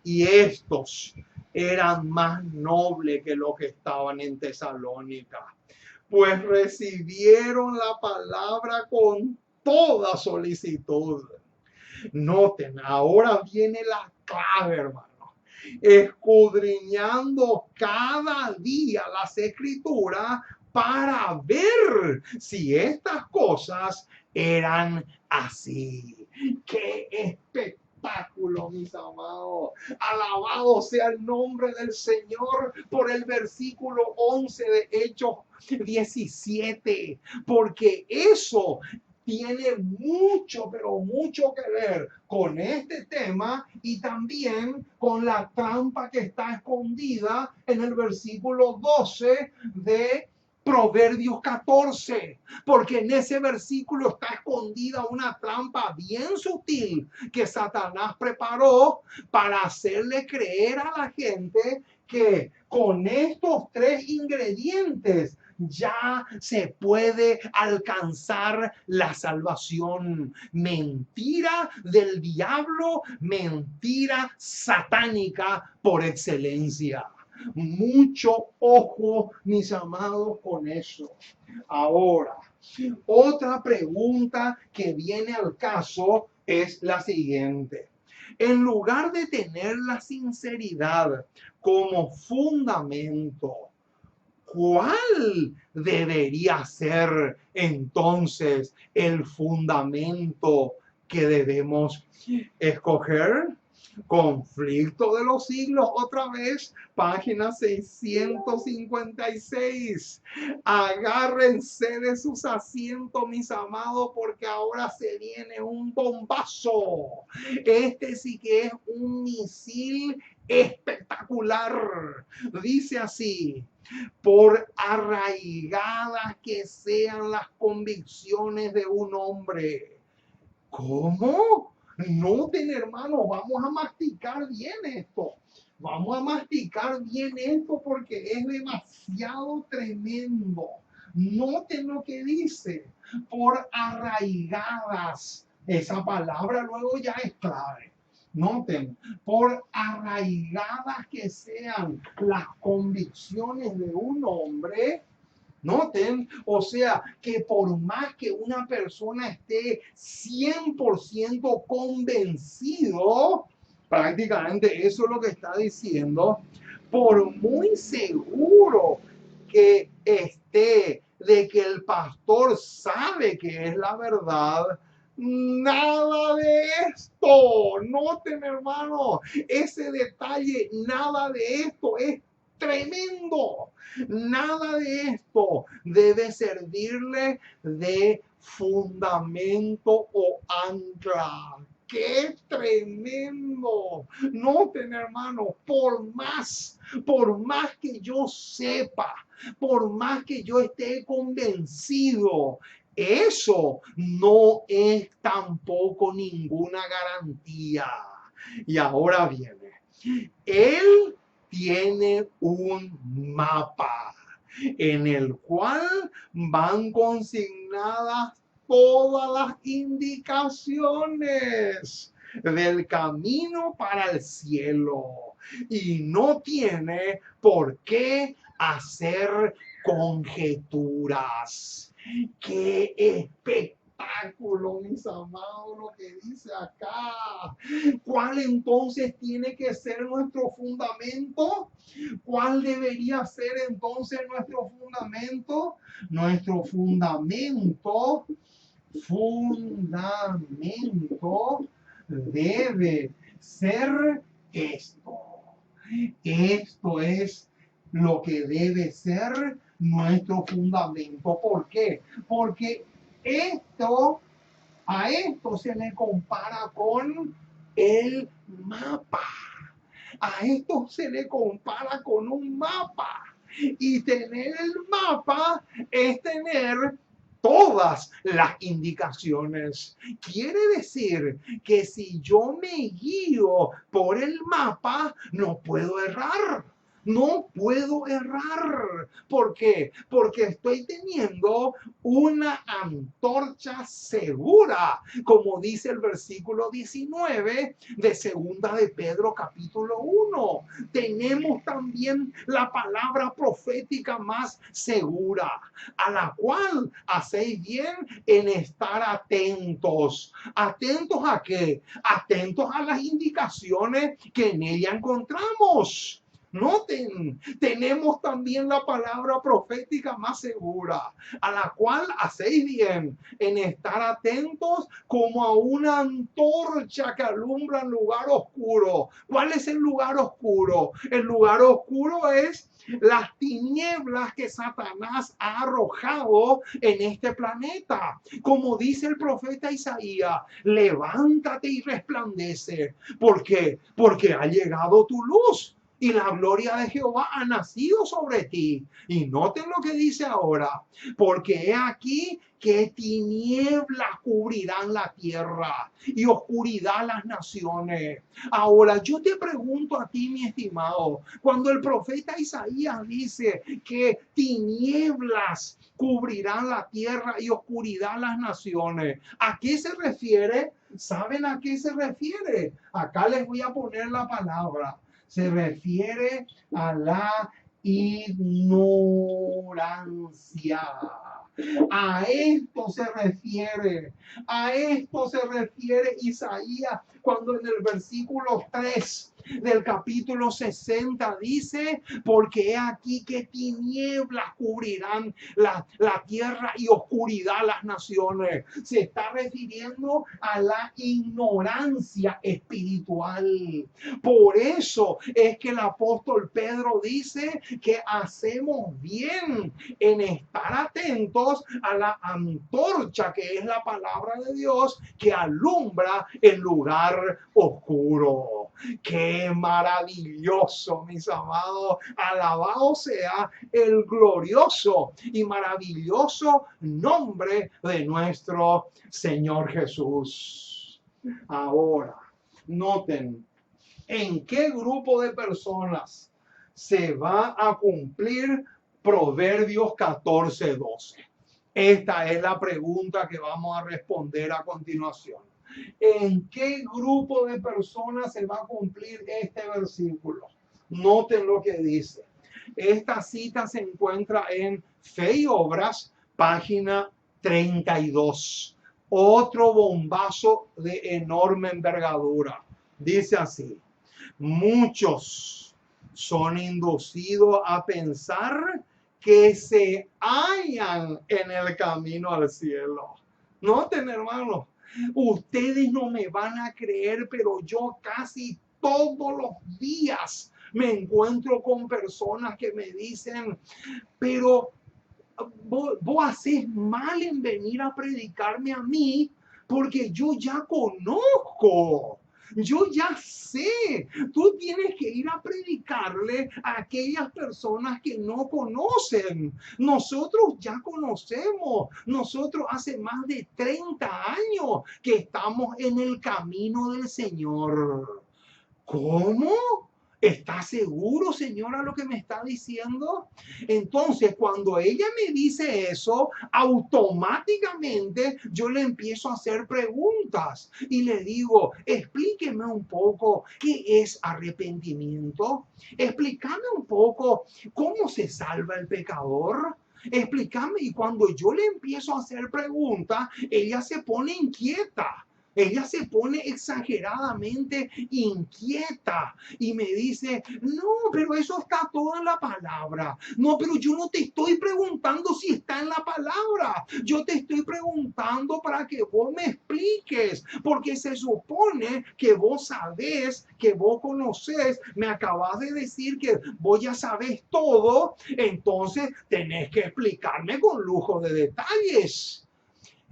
y estos eran más nobles que los que estaban en Tesalónica, pues recibieron la palabra con toda solicitud. Noten, ahora viene la clave, hermano. Escudriñando cada día las escrituras para ver si estas cosas eran así. ¡Qué espectáculo, mis amados! Alabado sea el nombre del Señor por el versículo 11 de Hechos 17, porque eso tiene mucho, pero mucho que ver con este tema y también con la trampa que está escondida en el versículo 12 de Proverbios 14, porque en ese versículo está escondida una trampa bien sutil que Satanás preparó para hacerle creer a la gente que con estos tres ingredientes ya se puede alcanzar la salvación. Mentira del diablo, mentira satánica por excelencia. Mucho ojo, mis amados, con eso. Ahora, otra pregunta que viene al caso es la siguiente. En lugar de tener la sinceridad como fundamento, ¿cuál debería ser entonces el fundamento que debemos escoger? Conflicto de los siglos, otra vez, página 656. Agárrense de sus asientos, mis amados, porque ahora se viene un bombazo. Este sí que es un misil espectacular. Dice así: por arraigadas que sean las convicciones de un hombre. ¿Cómo? Noten, hermanos, vamos a masticar bien esto. Vamos a masticar bien esto porque es demasiado tremendo. Noten lo que dice: por arraigadas. Esa palabra luego ya es clave. Noten, por arraigadas que sean las convicciones de un hombre. Noten, o sea, que por más que una persona esté 100% convencido, prácticamente eso es lo que está diciendo, por muy seguro que esté de que el pastor sabe que es la verdad, nada de esto. Noten, hermano, ese detalle, nada de esto es tremendo. Nada de esto debe servirle de fundamento o ancla. ¡Qué tremendo! Noten, hermano, por más que yo sepa, por más que yo esté convencido, eso no es tampoco ninguna garantía. Y ahora viene, él tiene un mapa en el cual van consignadas todas las indicaciones del camino para el cielo y no tiene por qué hacer conjeturas. ¡Qué espectáculo, mis amados, lo que dice acá! ¿Cuál entonces tiene que ser nuestro fundamento? ¿Cuál debería ser entonces nuestro fundamento? Nuestro fundamento debe ser esto. Esto es lo que debe ser nuestro fundamento. ¿Por qué? Porque a esto se le compara con el mapa. A esto se le compara con un mapa. Y tener el mapa es tener todas las indicaciones. Quiere decir que si yo me guío por el mapa, no puedo errar. No puedo errar. ¿Por qué? Porque estoy teniendo una antorcha segura, como dice el versículo 19 de segunda de Pedro capítulo 1. Tenemos también la palabra profética más segura, a la cual hacéis bien en estar atentos. ¿Atentos a qué? Atentos a las indicaciones que en ella encontramos. Noten, tenemos también la palabra profética más segura, a la cual hacéis bien en estar atentos como a una antorcha que alumbra en lugar oscuro. ¿Cuál es el lugar oscuro? El lugar oscuro es las tinieblas que Satanás ha arrojado en este planeta. Como dice el profeta Isaías, levántate y resplandece. ¿Por qué? Porque ha llegado tu luz y la gloria de Jehová ha nacido sobre ti. Y noten lo que dice ahora, porque he aquí que tinieblas cubrirán la tierra y oscuridad las naciones. Ahora yo te pregunto a ti, mi estimado, cuando el profeta Isaías dice que tinieblas cubrirán la tierra y oscuridad las naciones, ¿a qué se refiere? ¿Saben a qué se refiere? Acá les voy a poner la palabra. Se refiere a la ignorancia. A esto se refiere Isaías cuando en el versículo 3 del capítulo 60 dice, porque he aquí que tinieblas cubrirán la tierra y oscuridad las naciones. Se está refiriendo a la ignorancia espiritual. Por eso es que el apóstol Pedro dice que hacemos bien en estar atentos a la antorcha que es la palabra de Dios que alumbra el lugar oscuro. ¡Qué maravilloso, mis amados! Alabado sea el glorioso y maravilloso nombre de nuestro Señor Jesús. Ahora, noten en qué grupo de personas se va a cumplir Proverbios 14:12. Esta es la pregunta que vamos a responder a continuación. ¿En qué grupo de personas se va a cumplir este versículo? Noten lo que dice. Esta cita se encuentra en Fe y Obras, página 32. Otro bombazo de enorme envergadura. Dice así: muchos son inducidos a pensar que se hallan en el camino al cielo. Noten, hermanos, ustedes no me van a creer, pero yo casi todos los días me encuentro con personas que me dicen, pero vos haces mal en venir a predicarme a mí, porque yo ya conozco. Yo ya sé, tú tienes que ir a predicarle a aquellas personas que no conocen. Nosotros ya conocemos, nosotros hace más de 30 años que estamos en el camino del Señor. ¿Cómo? ¿Está seguro, señora, lo que me está diciendo? Entonces, cuando ella me dice eso, automáticamente yo le empiezo a hacer preguntas y le digo, explíqueme un poco qué es arrepentimiento. Explícame un poco cómo se salva el pecador. Explícame. Y cuando yo le empiezo a hacer preguntas, ella se pone inquieta. Ella se pone exageradamente inquieta y me dice, no, pero eso está todo en la palabra. No, pero yo no te estoy preguntando si está en la palabra. Yo te estoy preguntando para que vos me expliques, porque se supone que vos sabés, que vos conocés. Me acabas de decir que vos ya sabés todo, entonces tenés que explicarme con lujo de detalles.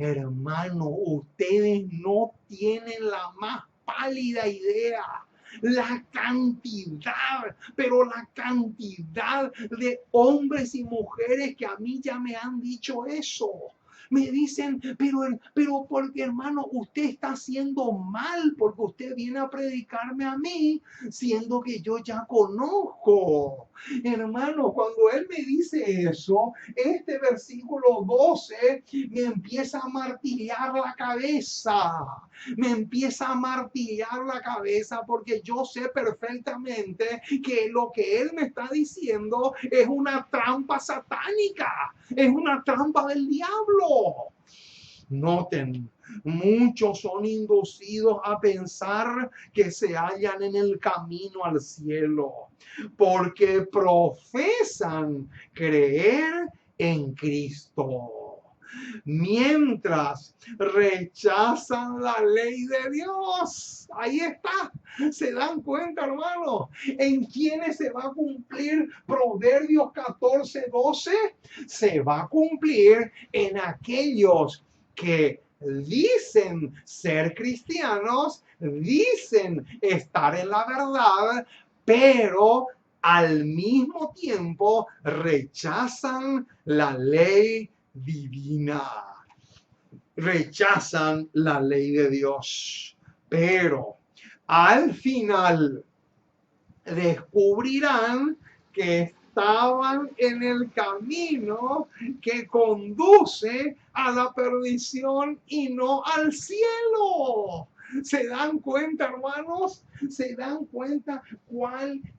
Hermano, ustedes no tienen la más pálida idea. La cantidad, pero la cantidad de hombres y mujeres que a mí ya me han dicho eso. Me dicen, pero porque hermano, usted está haciendo mal porque usted viene a predicarme a mí, siendo que yo ya conozco. Hermano, cuando él me dice eso, este versículo 12 me empieza a martillar la cabeza. Me empieza a martillar la cabeza porque yo sé perfectamente que lo que él me está diciendo es una trampa satánica, es una trampa del diablo. Noten, muchos son inducidos a pensar que se hallan en el camino al cielo porque profesan creer en Cristo, mientras rechazan la ley de Dios. Ahí está. ¿Se dan cuenta, hermano? ¿En quiénes se va a cumplir Proverbios 14:12? Se va a cumplir en aquellos que dicen ser cristianos, dicen estar en la verdad, pero al mismo tiempo rechazan la ley divina. Rechazan la ley de Dios. Pero al final descubrirán que estaban en el camino que conduce a la perdición y no al cielo. ¿Se dan cuenta, hermanos? ¿Se dan cuenta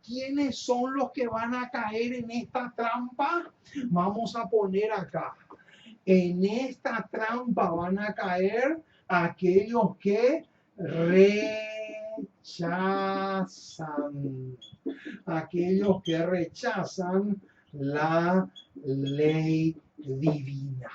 quiénes son los que van a caer en esta trampa? Vamos a poner acá. En esta trampa van a caer aquellos que rechazan. Aquellos que rechazan la ley divina.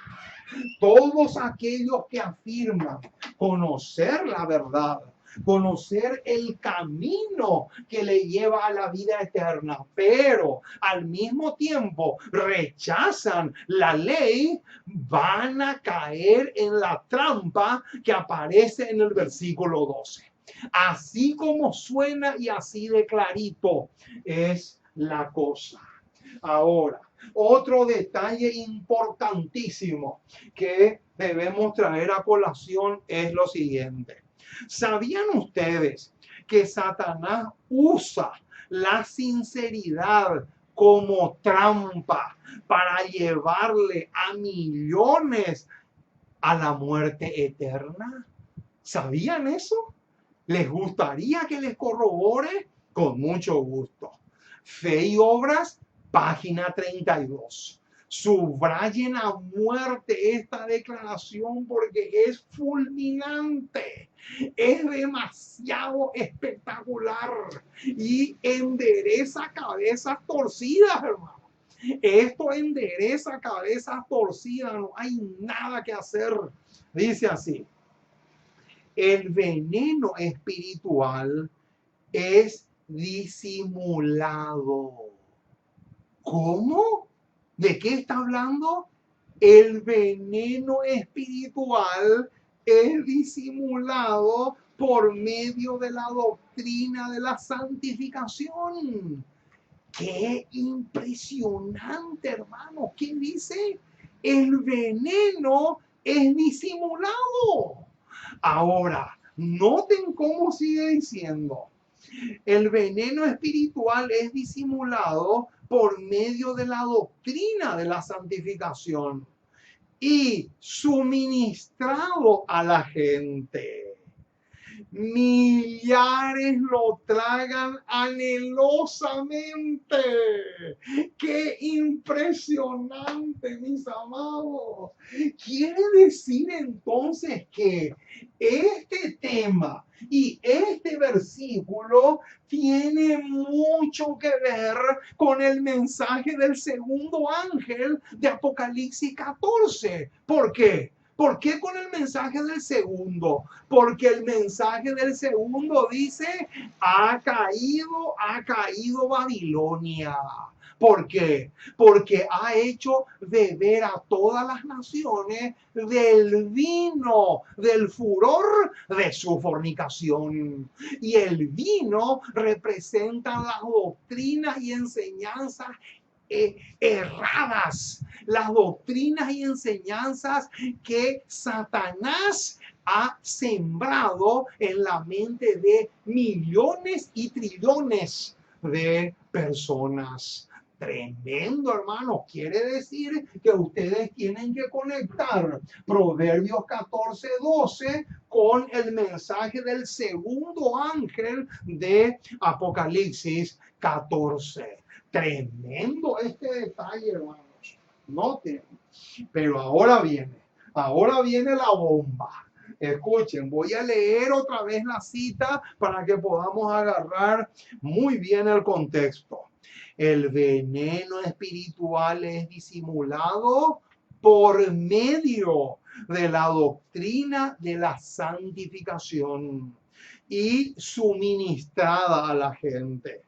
Todos aquellos que afirman conocer la verdad, conocer el camino que le lleva a la vida eterna, pero al mismo tiempo rechazan la ley, van a caer en la trampa que aparece en el versículo 12. Así como suena y así de clarito es la cosa. Ahora, otro detalle importantísimo que debemos traer a colación es lo siguiente. ¿Sabían ustedes que Satanás usa la sinceridad como trampa para llevarle a millones a la muerte eterna? ¿Sabían eso? ¿Les gustaría que les corrobore? Con mucho gusto. Fe y Obras, página 32. Subrayen a muerte esta declaración porque es fulminante, es demasiado espectacular y endereza cabezas torcidas, hermano. Esto endereza cabezas torcidas, no hay nada que hacer. Dice así: el veneno espiritual es disimulado. ¿Cómo? ¿De qué está hablando? El veneno espiritual es disimulado por medio de la doctrina de la santificación. ¡Qué impresionante, hermano! ¿Qué dice? El veneno es disimulado. Ahora, noten cómo sigue diciendo. El veneno espiritual es disimulado por medio de la doctrina de la santificación y suministrado a la gente. Millares lo tragan anhelosamente. ¡Qué impresionante, mis amados! Quiere decir entonces que este tema y este versículo tiene mucho que ver con el mensaje del segundo ángel de Apocalipsis 14. ¿Por qué? ¿Por qué con el mensaje del segundo? Porque el mensaje del segundo dice, ha caído Babilonia. ¿Por qué? Porque ha hecho beber a todas las naciones del vino, del furor de su fornicación. Y el vino representa las doctrinas y enseñanzas erradas, las doctrinas y enseñanzas que Satanás ha sembrado en la mente de millones y trillones de personas. Tremendo, hermano. Quiere decir que ustedes tienen que conectar Proverbios 14:12 con el mensaje del segundo ángel de Apocalipsis 14. Tremendo este detalle, hermanos. Noten. Pero ahora viene la bomba. Escuchen, voy a leer otra vez la cita para que podamos agarrar muy bien el contexto. El veneno espiritual es disimulado por medio de la doctrina de la santificación y suministrada a la gente.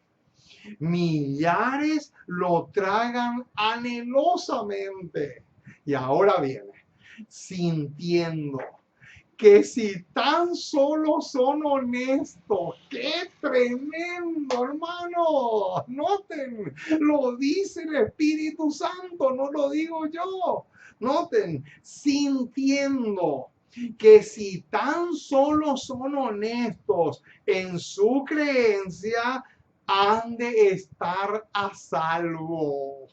Millares lo tragan anhelosamente. Y ahora viene, sintiendo que si tan solo son honestos, ¡qué tremendo, hermano! Noten, lo dice el Espíritu Santo, no lo digo yo. Noten, sintiendo que si tan solo son honestos en su creencia, han de estar a salvo.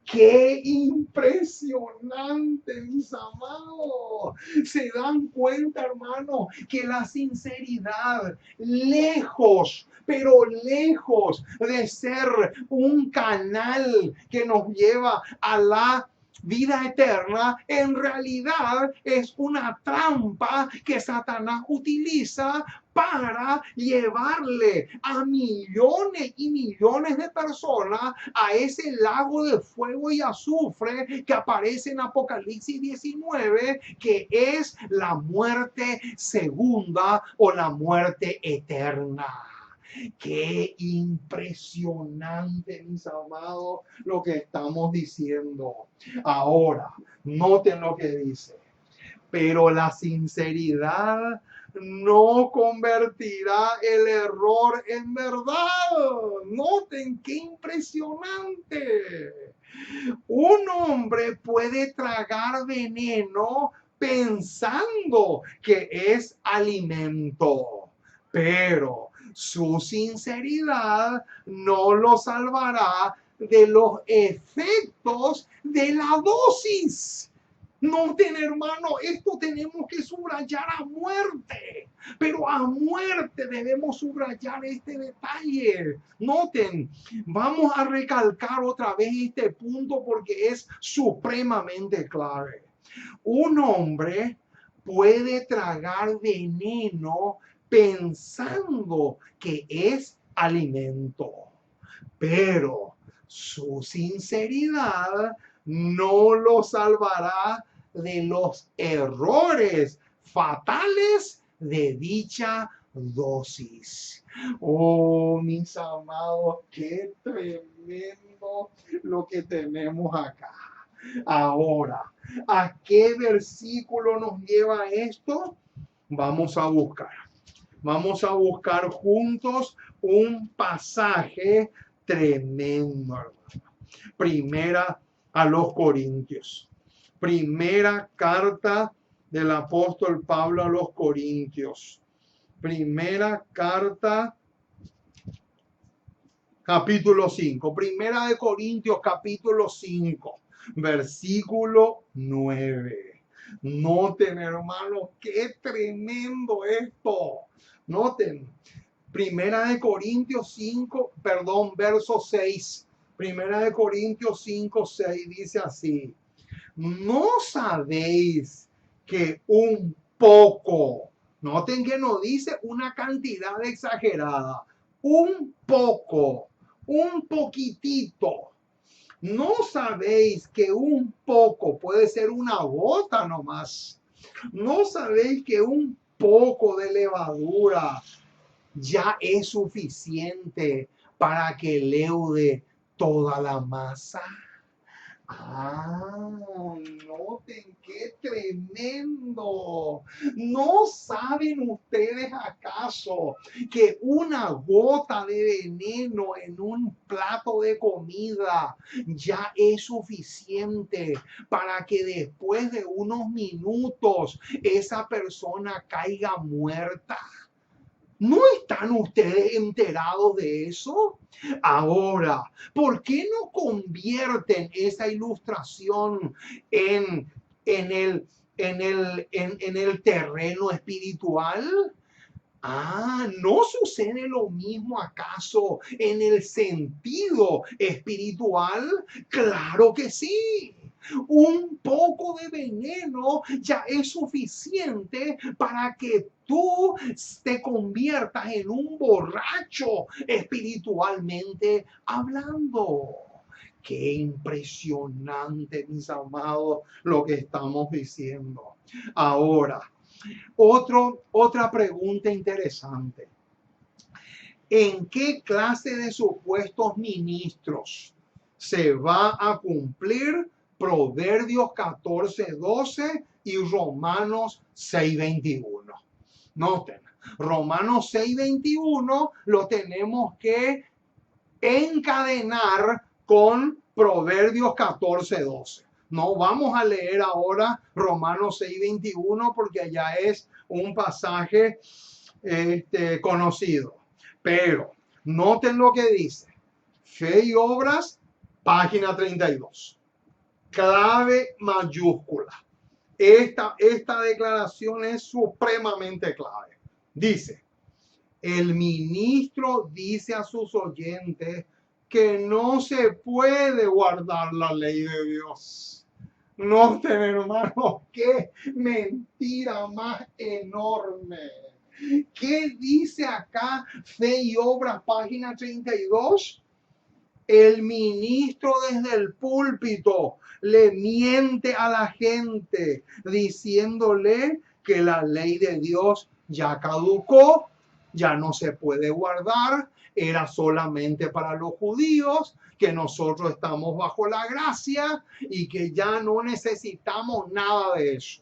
¡Qué impresionante, mis amados! Se dan cuenta, hermano, que la sinceridad, lejos, pero lejos de ser un canal que nos lleva a la vida eterna, en realidad es una trampa que Satanás utiliza para llevarle a millones y millones de personas a ese lago de fuego y azufre que aparece en Apocalipsis 19, que es la muerte segunda o la muerte eterna. Qué impresionante, mis amados, lo que estamos diciendo. Ahora, noten lo que dice. Pero la sinceridad no convertirá el error en verdad. Noten qué impresionante. Un hombre puede tragar veneno pensando que es alimento, pero su sinceridad no lo salvará de los efectos de la dosis. Noten, hermano, esto tenemos que subrayar a muerte, pero a muerte debemos subrayar este detalle. Noten, vamos a recalcar otra vez este punto porque es supremamente clave. Un hombre puede tragar veneno pensando que es alimento, pero su sinceridad no lo salvará de los errores fatales de dicha dosis. Oh, mis amados, qué tremendo lo que tenemos acá. Ahora, ¿a qué versículo nos lleva esto? Vamos a buscar. Vamos a buscar juntos un pasaje tremendo, hermano. Primera a los Corintios. Primera carta del apóstol Pablo a los Corintios. Primera carta, capítulo 5. Primera de Corintios, capítulo 5, versículo 9. Noten, hermanos, qué tremendo esto. Noten, Primera de Corintios 5, verso 6. Primera de Corintios 5, 6 dice así: ¿no sabéis que un poco, noten que no dice una cantidad exagerada, un poco, un poquitito, no sabéis que un poco puede ser una gota nomás? ¿No sabéis que un poco de levadura ya es suficiente para que leude toda la masa? Noten qué tremendo. ¿No saben ustedes acaso que una gota de veneno en un plato de comida ya es suficiente para que después de unos minutos esa persona caiga muerta? ¿No están ustedes enterados de eso? Ahora, ¿por qué no convierten esa ilustración en el terreno espiritual? ¿No sucede lo mismo acaso en el sentido espiritual? Claro que sí. Un poco de veneno ya es suficiente para que tú te conviertas en un borracho espiritualmente hablando. Qué impresionante, mis amados, lo que estamos diciendo. Ahora, otra pregunta interesante. ¿En qué clase de supuestos ministros se va a cumplir Proverbios 14:12 y Romanos 6:21? Noten, Romanos 6:21 lo tenemos que encadenar con Proverbios 14:12. No vamos a leer ahora Romanos 6:21 porque ya es un pasaje conocido. Pero noten lo que dice. Fe y obras, página 32. Clave mayúscula. Esta declaración es supremamente clave. Dice: el ministro dice a sus oyentes que no se puede guardar la ley de Dios. Noten, hermanos, qué mentira más enorme. ¿Qué dice acá Fe y Obras, página 32? El ministro desde el púlpito le miente a la gente diciéndole que la ley de Dios ya caducó, ya no se puede guardar, era solamente para los judíos, que nosotros estamos bajo la gracia y que ya no necesitamos nada de eso.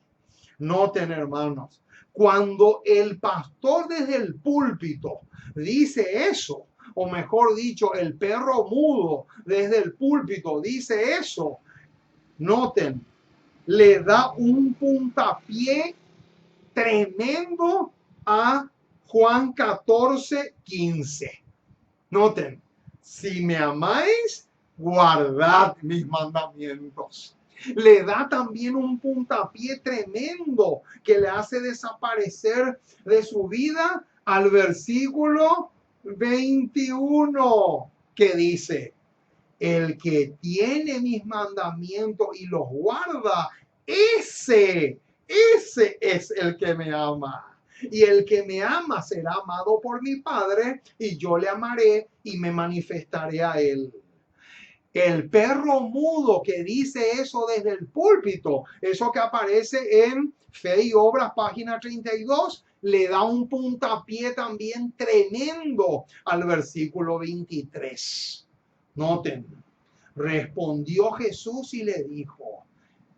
Noten, hermanos, cuando el pastor desde el púlpito dice eso, o mejor dicho, el perro mudo desde el púlpito dice eso, noten, le da un puntapié tremendo a Juan 14:15. Noten, si me amáis, guardad mis mandamientos. Le da también un puntapié tremendo que le hace desaparecer de su vida al versículo 21, que dice: el que tiene mis mandamientos y los guarda, ese es el que me ama. Y el que me ama será amado por mi Padre, y yo le amaré y me manifestaré a él. El perro mudo que dice eso desde el púlpito, eso que aparece en Fe y Obras, página 32, le da un puntapié también tremendo al versículo 23. Noten, respondió Jesús y le dijo: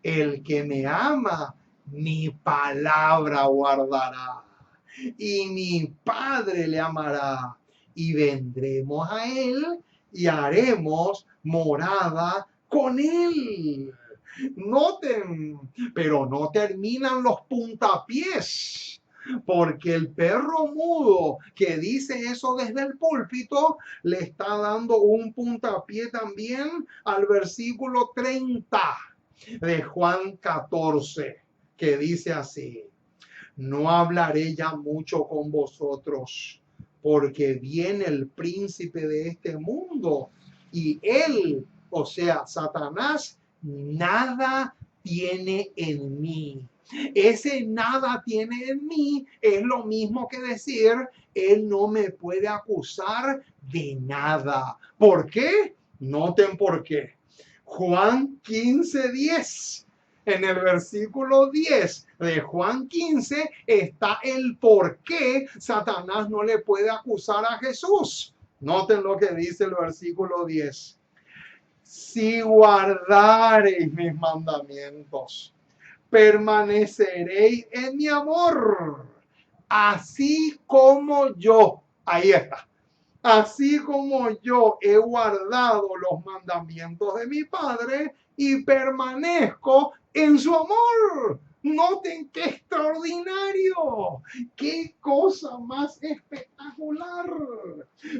el que me ama, mi palabra guardará, y mi Padre le amará, y vendremos a él y haremos morada con él. Noten, pero no terminan los puntapiés, porque el perro mudo que dice eso desde el púlpito le está dando un puntapié también al versículo 30 de Juan 14, que dice así: no hablaré ya mucho con vosotros, porque viene el príncipe de este mundo, y él, o sea, Satanás, nada tiene en mí. Ese nada tiene en mí es lo mismo que decir: él no me puede acusar de nada. ¿Por qué? Noten por qué. Juan 15:10. En el versículo 10 de Juan 15 está el por qué Satanás no le puede acusar a Jesús. Noten lo que dice el versículo 10. Si guardareis mis mandamientos, permaneceréis en mi amor, así como yo. Ahí está. Así como yo he guardado los mandamientos de mi Padre y permanezco en su amor. Noten qué extraordinario, qué cosa más espectacular.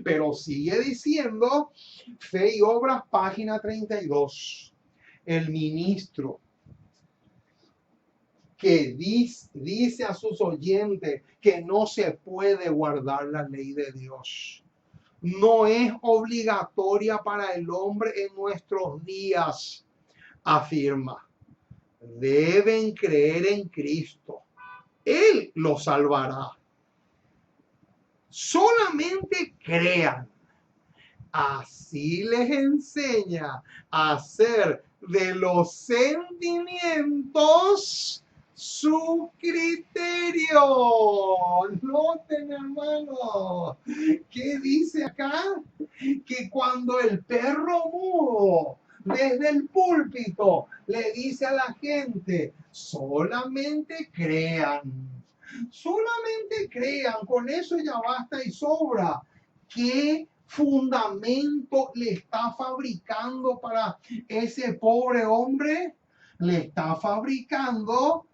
Pero sigue diciendo Fe y Obras, página 32. El ministro que dice a sus oyentes que no se puede guardar la ley de Dios, no es obligatoria para el hombre en nuestros días, afirma. Deben creer en Cristo. Él los salvará. Solamente crean. Así les enseña a hacer de los sentimientos su criterio. Noten, hermanos, ¿qué dice acá? Que cuando el perro mudo desde el púlpito le dice a la gente: solamente crean, con eso ya basta y sobra. ¿Qué fundamento le está fabricando para ese pobre hombre? Le está fabricando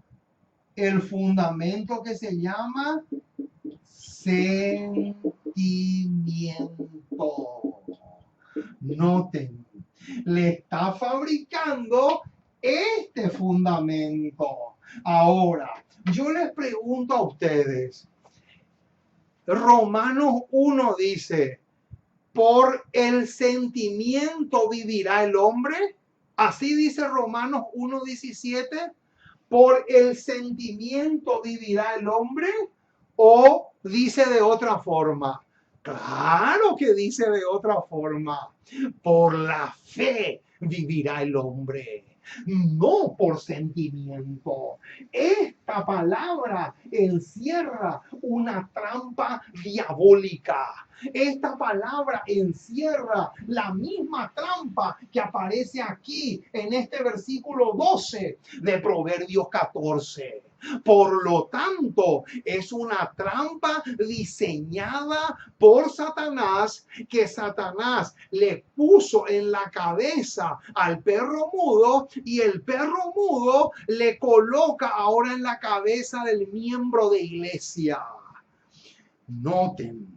el fundamento que se llama sentimiento. Noten, le está fabricando este fundamento. Ahora, yo les pregunto a ustedes, Romanos 1 dice: por el sentimiento vivirá el hombre. Así dice Romanos 1:17. ¿Por el sentimiento vivirá el hombre? ¿O dice de otra forma? Claro que dice de otra forma. Por la fe vivirá el hombre, no por sentimiento. Esta palabra encierra una trampa diabólica. Esta palabra encierra la misma trampa que aparece aquí en este versículo 12 de Proverbios 14. Por lo tanto, es una trampa diseñada por Satanás, que Satanás le puso en la cabeza al perro mudo, y el perro mudo le coloca ahora en la cabeza del miembro de iglesia. Noten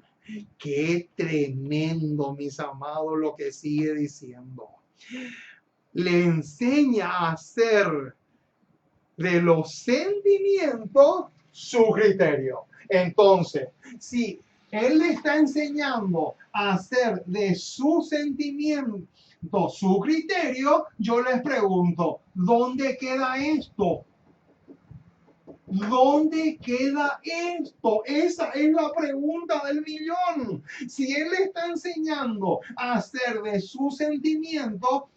qué tremendo, mis amados, lo que sigue diciendo. Le enseña a hacer de los sentimientos su criterio. Entonces, si él le está enseñando a hacer de su sentimiento su criterio, yo les pregunto, ¿dónde queda esto? ¿Dónde queda esto? Esa es la pregunta del millón. Si él le está enseñando a hacer de su sentimiento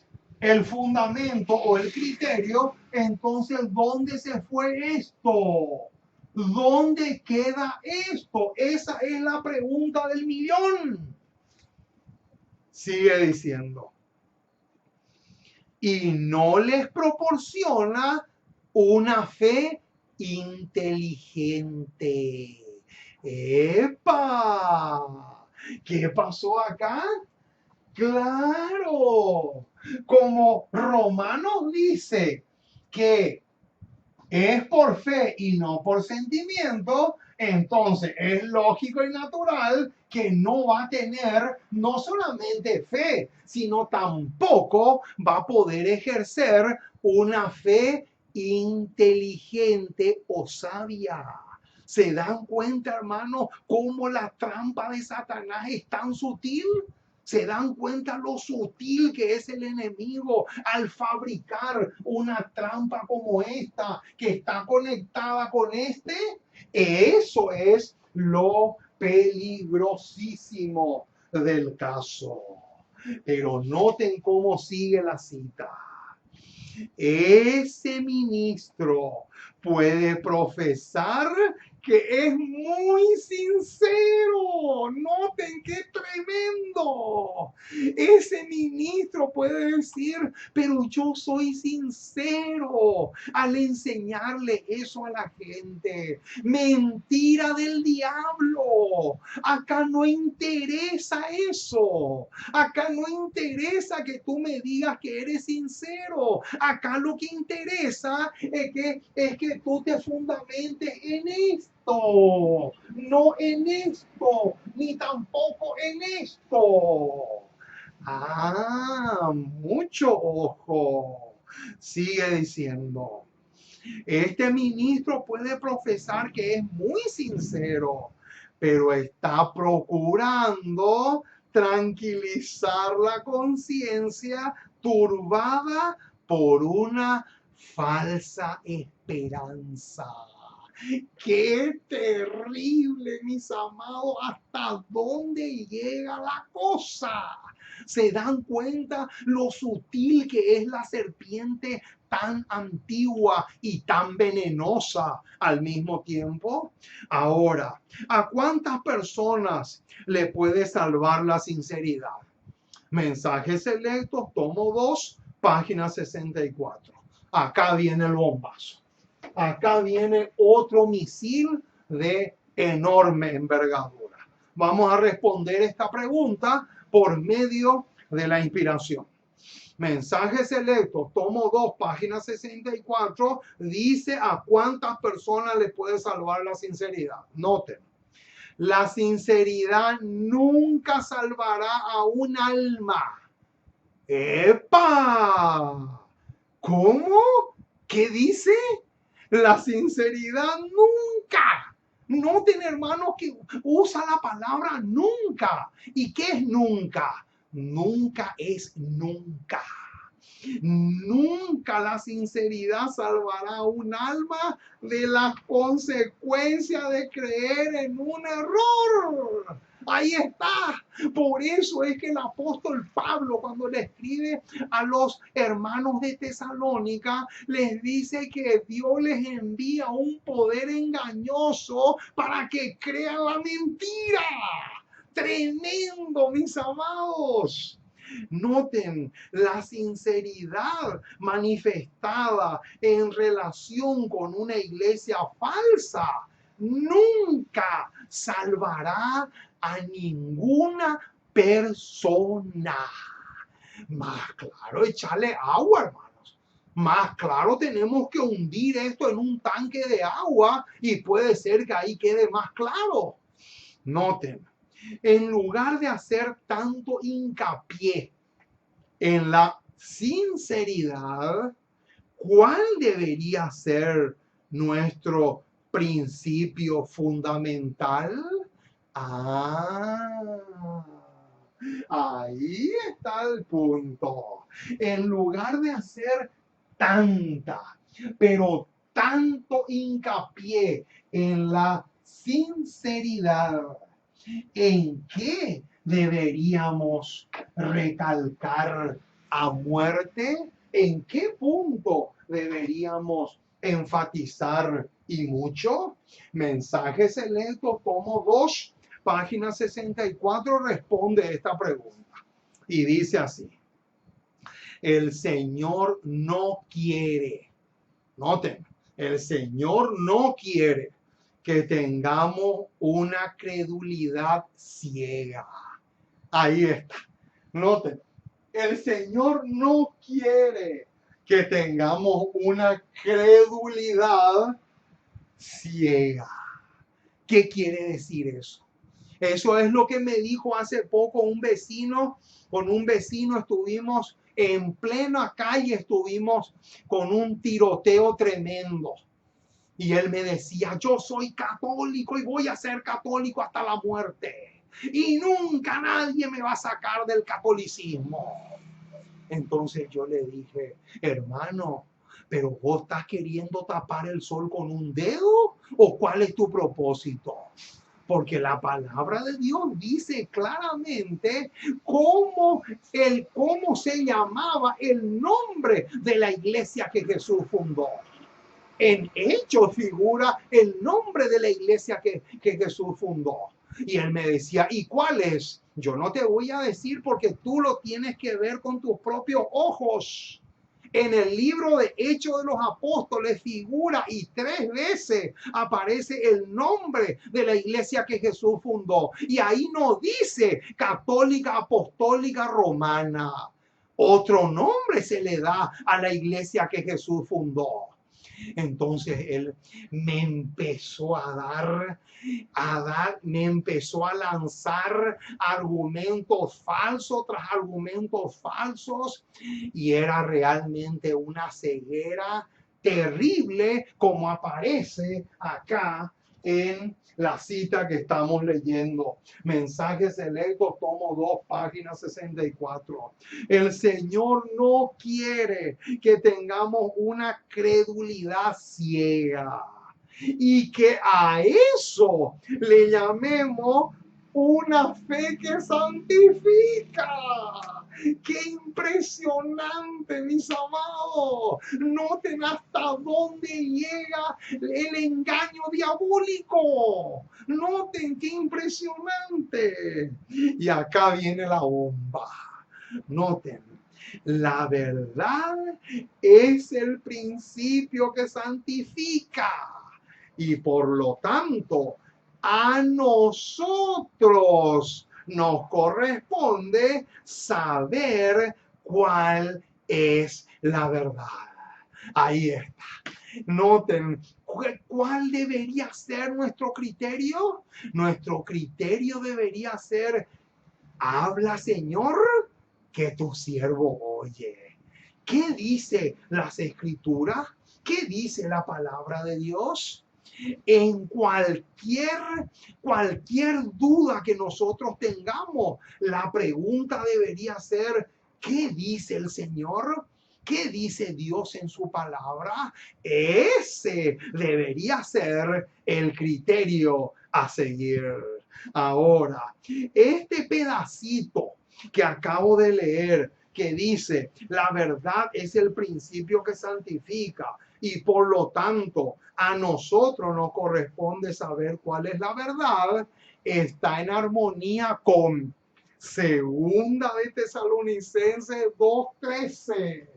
el fundamento o el criterio, entonces, ¿dónde se fue esto? ¿Dónde queda esto? Esa es la pregunta del millón. Sigue diciendo. Y no les proporciona una fe inteligente. ¡Epa! ¿Qué pasó acá? Claro, como Romanos dice que es por fe y no por sentimiento, entonces es lógico y natural que no va a tener no solamente fe, sino tampoco va a poder ejercer una fe inteligente o sabia. ¿Se dan cuenta, hermano, cómo la trampa de Satanás es tan sutil? ¿Se dan cuenta lo sutil que es el enemigo al fabricar una trampa como esta que está conectada con este? Eso es lo peligrosísimo del caso. Pero noten cómo sigue la cita. Ese ministro puede profesar que es muy sincero. Noten qué tremendo. Ese ministro puede decir, pero yo soy sincero al enseñarle eso a la gente. Mentira del diablo. Acá no interesa eso. Acá no interesa que tú me digas que eres sincero. Acá lo que interesa es que tú te fundamentes en esto, no en esto, ni tampoco en esto. Ah, mucho ojo. Sigue diciendo. Este ministro puede profesar que es muy sincero, pero está procurando tranquilizar la conciencia turbada por una falsa esperanza. Qué terrible, mis amados, hasta dónde llega la cosa. ¿Se dan cuenta lo sutil que es la serpiente, tan antigua y tan venenosa al mismo tiempo? Ahora, ¿a cuántas personas le puede salvar la sinceridad? Mensajes selectos, tomo 2, página 64. Acá viene el bombazo. Acá viene otro misil de enorme envergadura. Vamos a responder esta pregunta por medio de la inspiración. Mensajes selectos, tomo 2, página 64, dice a cuántas personas le puede salvar la sinceridad. Noten, la sinceridad nunca salvará a un alma. ¡Epa! ¿Cómo? ¿Qué dice? La sinceridad nunca. Noten, hermanos, que usa la palabra nunca. ¿Y qué es nunca? Nunca es nunca. Nunca la sinceridad salvará un alma de las consecuencias de creer en un error. Ahí está. Por eso es que el apóstol Pablo, cuando le escribe a los hermanos de Tesalónica, les dice que Dios les envía un poder engañoso para que crean la mentira. Tremendo, mis amados. Noten la sinceridad manifestada en relación con una iglesia falsa. Nunca salvará a ninguna persona. Más claro, echarle agua, hermanos. Más claro, tenemos que hundir esto en un tanque de agua y puede ser que ahí quede más claro. Noten, en lugar de hacer tanto hincapié en la sinceridad, ¿cuál debería ser nuestro principio fundamental? Ahí está el punto. En lugar de hacer tanta, pero tanto hincapié en la sinceridad, ¿en qué deberíamos recalcar a muerte? ¿En qué punto deberíamos enfatizar y mucho? Mensajes Selectos, tomo 2, página 64, responde esta pregunta. Y dice así: el Señor no quiere, noten, el Señor no quiere que tengamos una credulidad ciega. Ahí está. Noten, el Señor no quiere que tengamos una credulidad ciega. ¿Qué quiere decir eso? Eso es lo que me dijo hace poco un vecino. Con un vecino estuvimos en plena calle, estuvimos con un tiroteo tremendo. Y él me decía, yo soy católico y voy a ser católico hasta la muerte. Y nunca nadie me va a sacar del catolicismo. Entonces yo le dije, hermano, ¿pero vos estás queriendo tapar el sol con un dedo? ¿O cuál es tu propósito? Porque la palabra de Dios dice claramente cómo se llamaba el nombre de la iglesia que Jesús fundó. En Hechos figura el nombre de la iglesia que Jesús fundó. Y él me decía, ¿y cuál es? Yo no te voy a decir porque tú lo tienes que ver con tus propios ojos. En el libro de Hechos de los Apóstoles figura y 3 veces aparece el nombre de la iglesia que Jesús fundó. Y ahí no dice católica, apostólica, romana. Otro nombre se le da a la iglesia que Jesús fundó. Entonces él me empezó me empezó a lanzar argumentos falsos tras argumentos falsos, y era realmente una ceguera terrible, como aparece acá en la cita que estamos leyendo. Mensajes Selectos, tomo 2, página 64. El Señor no quiere que tengamos una credulidad ciega y que a eso le llamemos una fe que santifica. ¡Qué impresionante, mis amados! Noten hasta dónde llega el engaño diabólico. Noten qué impresionante. Y acá viene la bomba. Noten, la verdad es el principio que santifica. Y por lo tanto, a nosotros nos corresponde saber cuál es la verdad. Ahí está. Noten, ¿cuál debería ser nuestro criterio? Nuestro criterio debería ser, habla, Señor, que tu siervo oye. ¿Qué dice las Escrituras? ¿Qué dice la palabra de Dios? En cualquier duda que nosotros tengamos, la pregunta debería ser, ¿qué dice el Señor? ¿Qué dice Dios en su palabra? Ese debería ser el criterio a seguir. Ahora, este pedacito que acabo de leer, que dice, la verdad es el principio que santifica y por lo tanto a nosotros nos corresponde saber cuál es la verdad, está en armonía con Segunda de Tesalonicenses 2:13.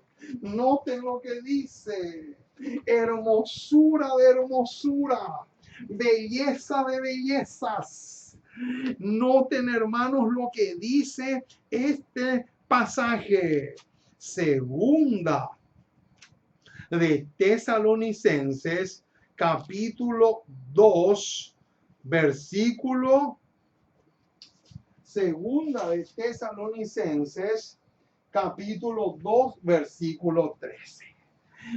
Noten lo que dice. Hermosura de hermosura, belleza de bellezas. Noten, hermanos, lo que dice este pasaje. Segunda de Tesalonicenses, capítulo 2, versículo. Segunda de Tesalonicenses, capítulo 2, versículo 13.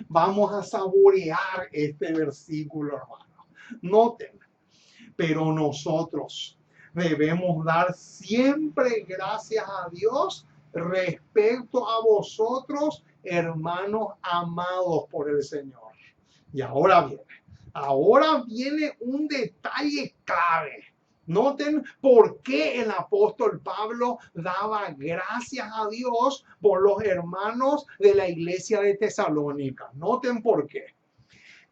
Vamos a saborear este versículo, hermano. Noten, pero nosotros debemos dar siempre gracias a Dios respecto a vosotros, hermanos amados por el Señor. Y ahora viene un detalle clave. Noten por qué el apóstol Pablo daba gracias a Dios por los hermanos de la iglesia de Tesalónica. Noten por qué.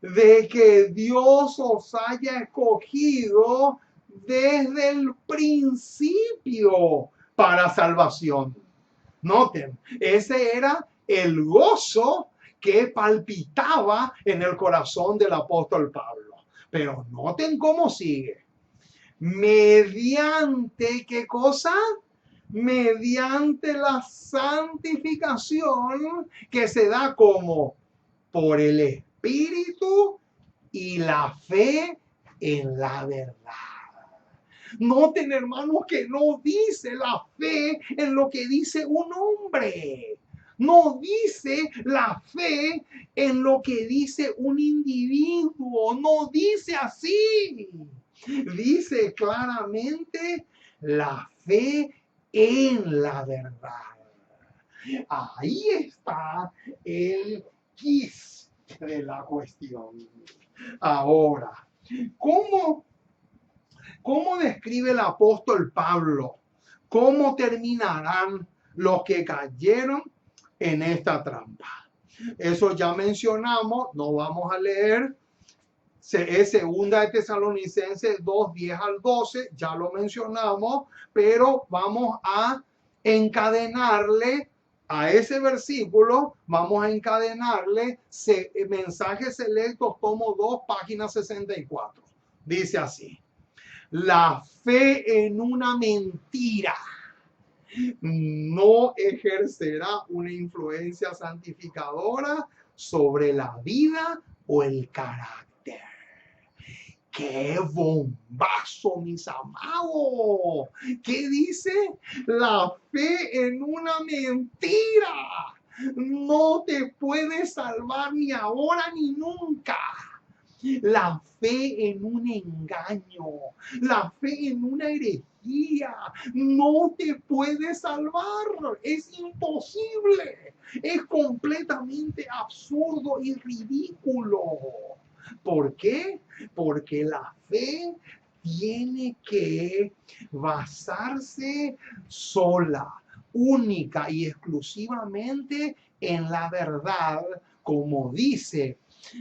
De que Dios os haya escogido desde el principio para salvación. Noten, ese era el gozo que palpitaba en el corazón del apóstol Pablo. Pero noten cómo sigue. Mediante, ¿qué cosa? Mediante la santificación que se da como por el Espíritu y la fe en la verdad. Noten, hermanos, que no dice la fe en lo que dice un hombre. No dice la fe en lo que dice un individuo. No dice así. Dice claramente la fe en la verdad. Ahí está el quiz de la cuestión. Ahora, ¿cómo describe el apóstol Pablo? ¿Cómo terminarán los que cayeron en esta trampa? Eso ya mencionamos, no vamos a leer. Es segunda de Tesalonicenses 2, 10 al 12, ya lo mencionamos, pero vamos a encadenarle a ese versículo, vamos a encadenarle mensajes selectos, tomo 2, página 64. Dice así: la fe en una mentira no ejercerá una influencia santificadora sobre la vida o el carácter. ¡Qué bombazo, mis amados! ¿Qué dice? La fe en una mentira no te puede salvar ni ahora ni nunca. La fe en un engaño, la fe en una herejía no te puede salvar. Es imposible. Es completamente absurdo y ridículo. ¿Por qué? Porque la fe tiene que basarse sola, única y exclusivamente en la verdad, como dice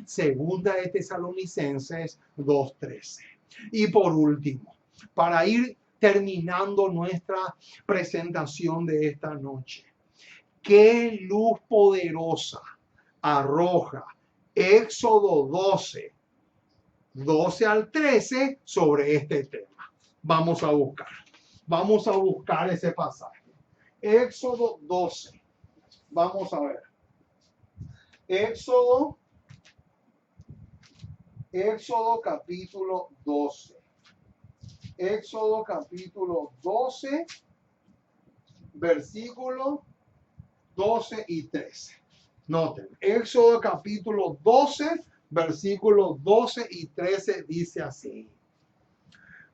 Segunda de Tesalonicenses 2:13. Y por último, para ir terminando nuestra presentación de esta noche, qué luz poderosa arroja Éxodo 12 al 13 sobre este tema. Vamos a buscar ese pasaje. Éxodo 12. Vamos a ver. Éxodo capítulo 12. Éxodo capítulo 12, versículo 12 y 13. Noten, Éxodo capítulo 12, versículos 12 y 13 dice así: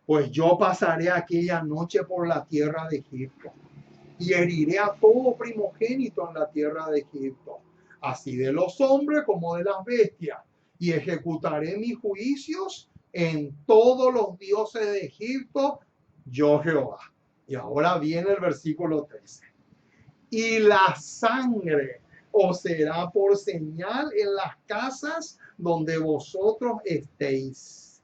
pues yo pasaré aquella noche por la tierra de Egipto y heriré a todo primogénito en la tierra de Egipto, así de los hombres como de las bestias, y ejecutaré mis juicios en todos los dioses de Egipto, yo Jehová. Y ahora viene el versículo 13. Y la sangre os será por señal en las casas donde vosotros estéis.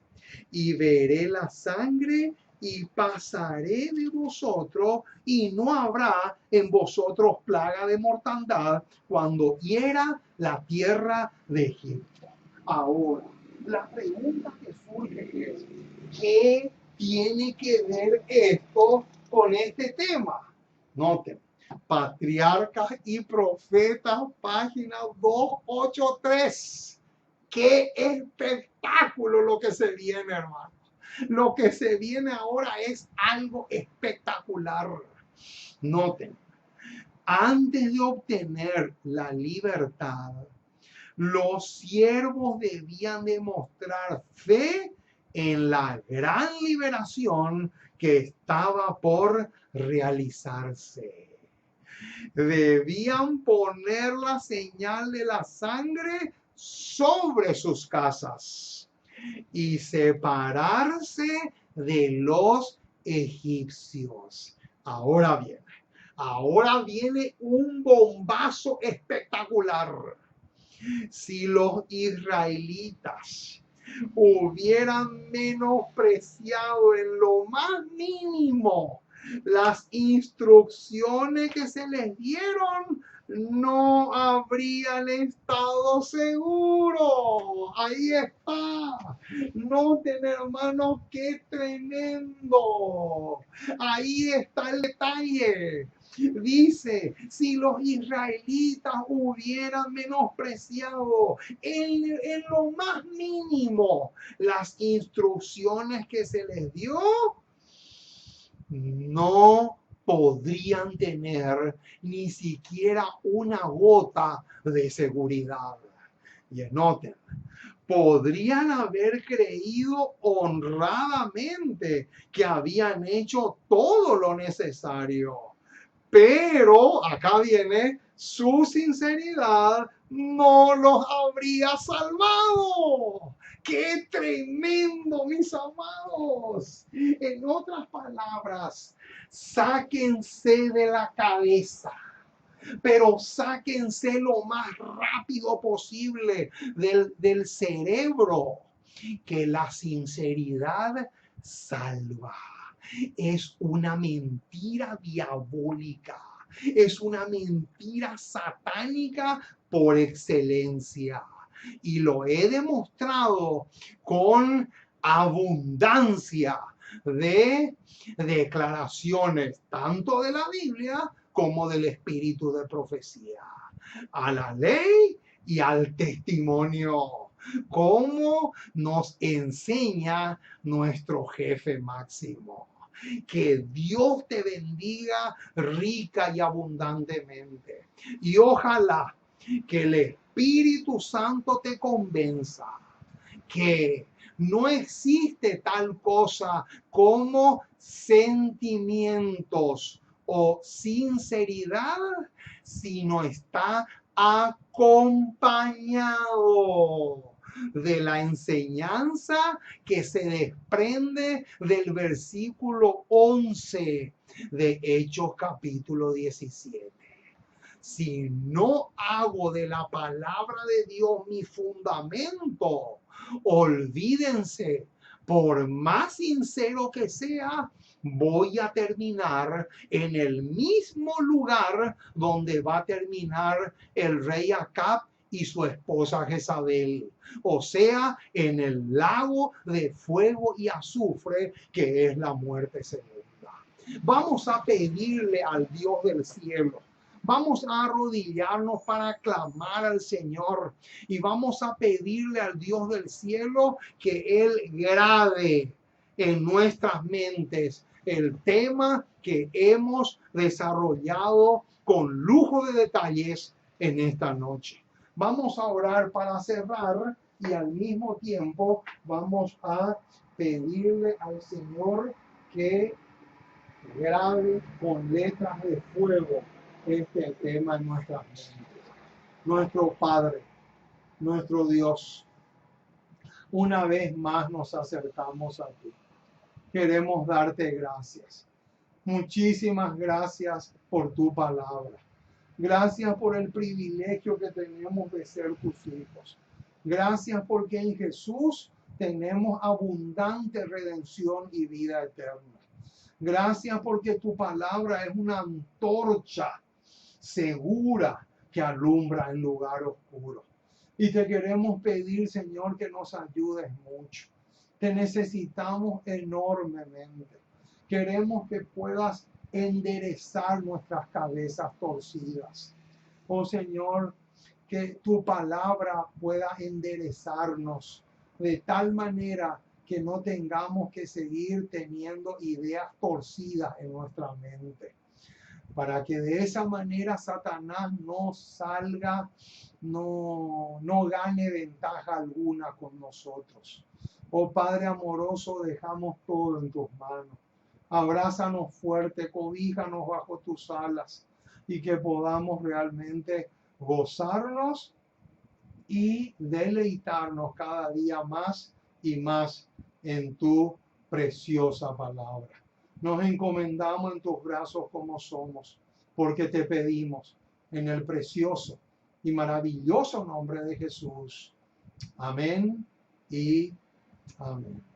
Y veré la sangre y pasaré de vosotros, y no habrá en vosotros plaga de mortandad cuando hiera la tierra de Egipto. Ahora, la pregunta que surge es, ¿qué tiene que ver esto con este tema? Noten, Patriarcas y Profetas, página 283. ¡Qué espectáculo lo que se viene, hermano! Lo que se viene ahora es algo espectacular. Noten, antes de obtener la libertad, los siervos debían demostrar fe en la gran liberación que estaba por realizarse. Debían poner la señal de la sangre sobre sus casas y separarse de los egipcios. Ahora viene un bombazo espectacular. Si los israelitas hubieran menospreciado en lo más mínimo las instrucciones que se les dieron, no habrían estado seguros. Ahí está. Noten, hermanos, qué tremendo. Ahí está el detalle. Dice, si los israelitas hubieran menospreciado en lo más mínimo las instrucciones que se les dio, no podrían tener ni siquiera una gota de seguridad. Y noten, podrían haber creído honradamente que habían hecho todo lo necesario. Pero acá viene, su sinceridad no los habría salvado. ¡Qué tremendo, mis amados! En otras palabras, sáquense de la cabeza, pero sáquense lo más rápido posible del cerebro, que la sinceridad salva. Es una mentira diabólica, es una mentira satánica por excelencia. Y lo he demostrado con abundancia de declaraciones, tanto de la Biblia como del espíritu de profecía, a la ley y al testimonio, como nos enseña nuestro jefe máximo. Que Dios te bendiga rica y abundantemente. Y ojalá que el Espíritu Santo te convenza que no existe tal cosa como sentimientos o sinceridad si no está acompañado de la enseñanza que se desprende del versículo 11 de Hechos capítulo 17. Si no hago de la palabra de Dios mi fundamento, olvídense, por más sincero que sea, voy a terminar en el mismo lugar donde va a terminar el rey Acab y su esposa Jezabel, o sea, en el lago de fuego y azufre que es la muerte segunda. Vamos a pedirle al Dios del cielo. Vamos a arrodillarnos para clamar al Señor y vamos a pedirle al Dios del cielo que Él grabe en nuestras mentes el tema que hemos desarrollado con lujo de detalles en esta noche. Vamos a orar para cerrar y al mismo tiempo vamos a pedirle al Señor que grabe con letras de fuego este tema en nuestras mentes. nuestro Padre, nuestro Dios. Una vez más nos acercamos a ti. Queremos darte gracias. Muchísimas gracias por tu palabra. Gracias por el privilegio que tenemos de ser tus hijos. Gracias porque en Jesús tenemos abundante redención y vida eterna. Gracias porque tu palabra es una antorcha segura que alumbra en lugar oscuro. Y te queremos pedir, Señor, que nos ayudes mucho. Te necesitamos enormemente. Queremos que puedas enderezar nuestras cabezas torcidas. Oh Señor, que tu palabra pueda enderezarnos de tal manera que no tengamos que seguir teniendo ideas torcidas en nuestra mente, para que de esa manera Satanás no salga, no gane ventaja alguna con nosotros. Oh Padre amoroso, dejamos todo en tus manos. Abrázanos fuerte, cobíjanos bajo tus alas y que podamos realmente gozarnos y deleitarnos cada día más y más en tu preciosa palabra. Nos encomendamos en tus brazos como somos, porque te pedimos en el precioso y maravilloso nombre de Jesús. Amén y amén.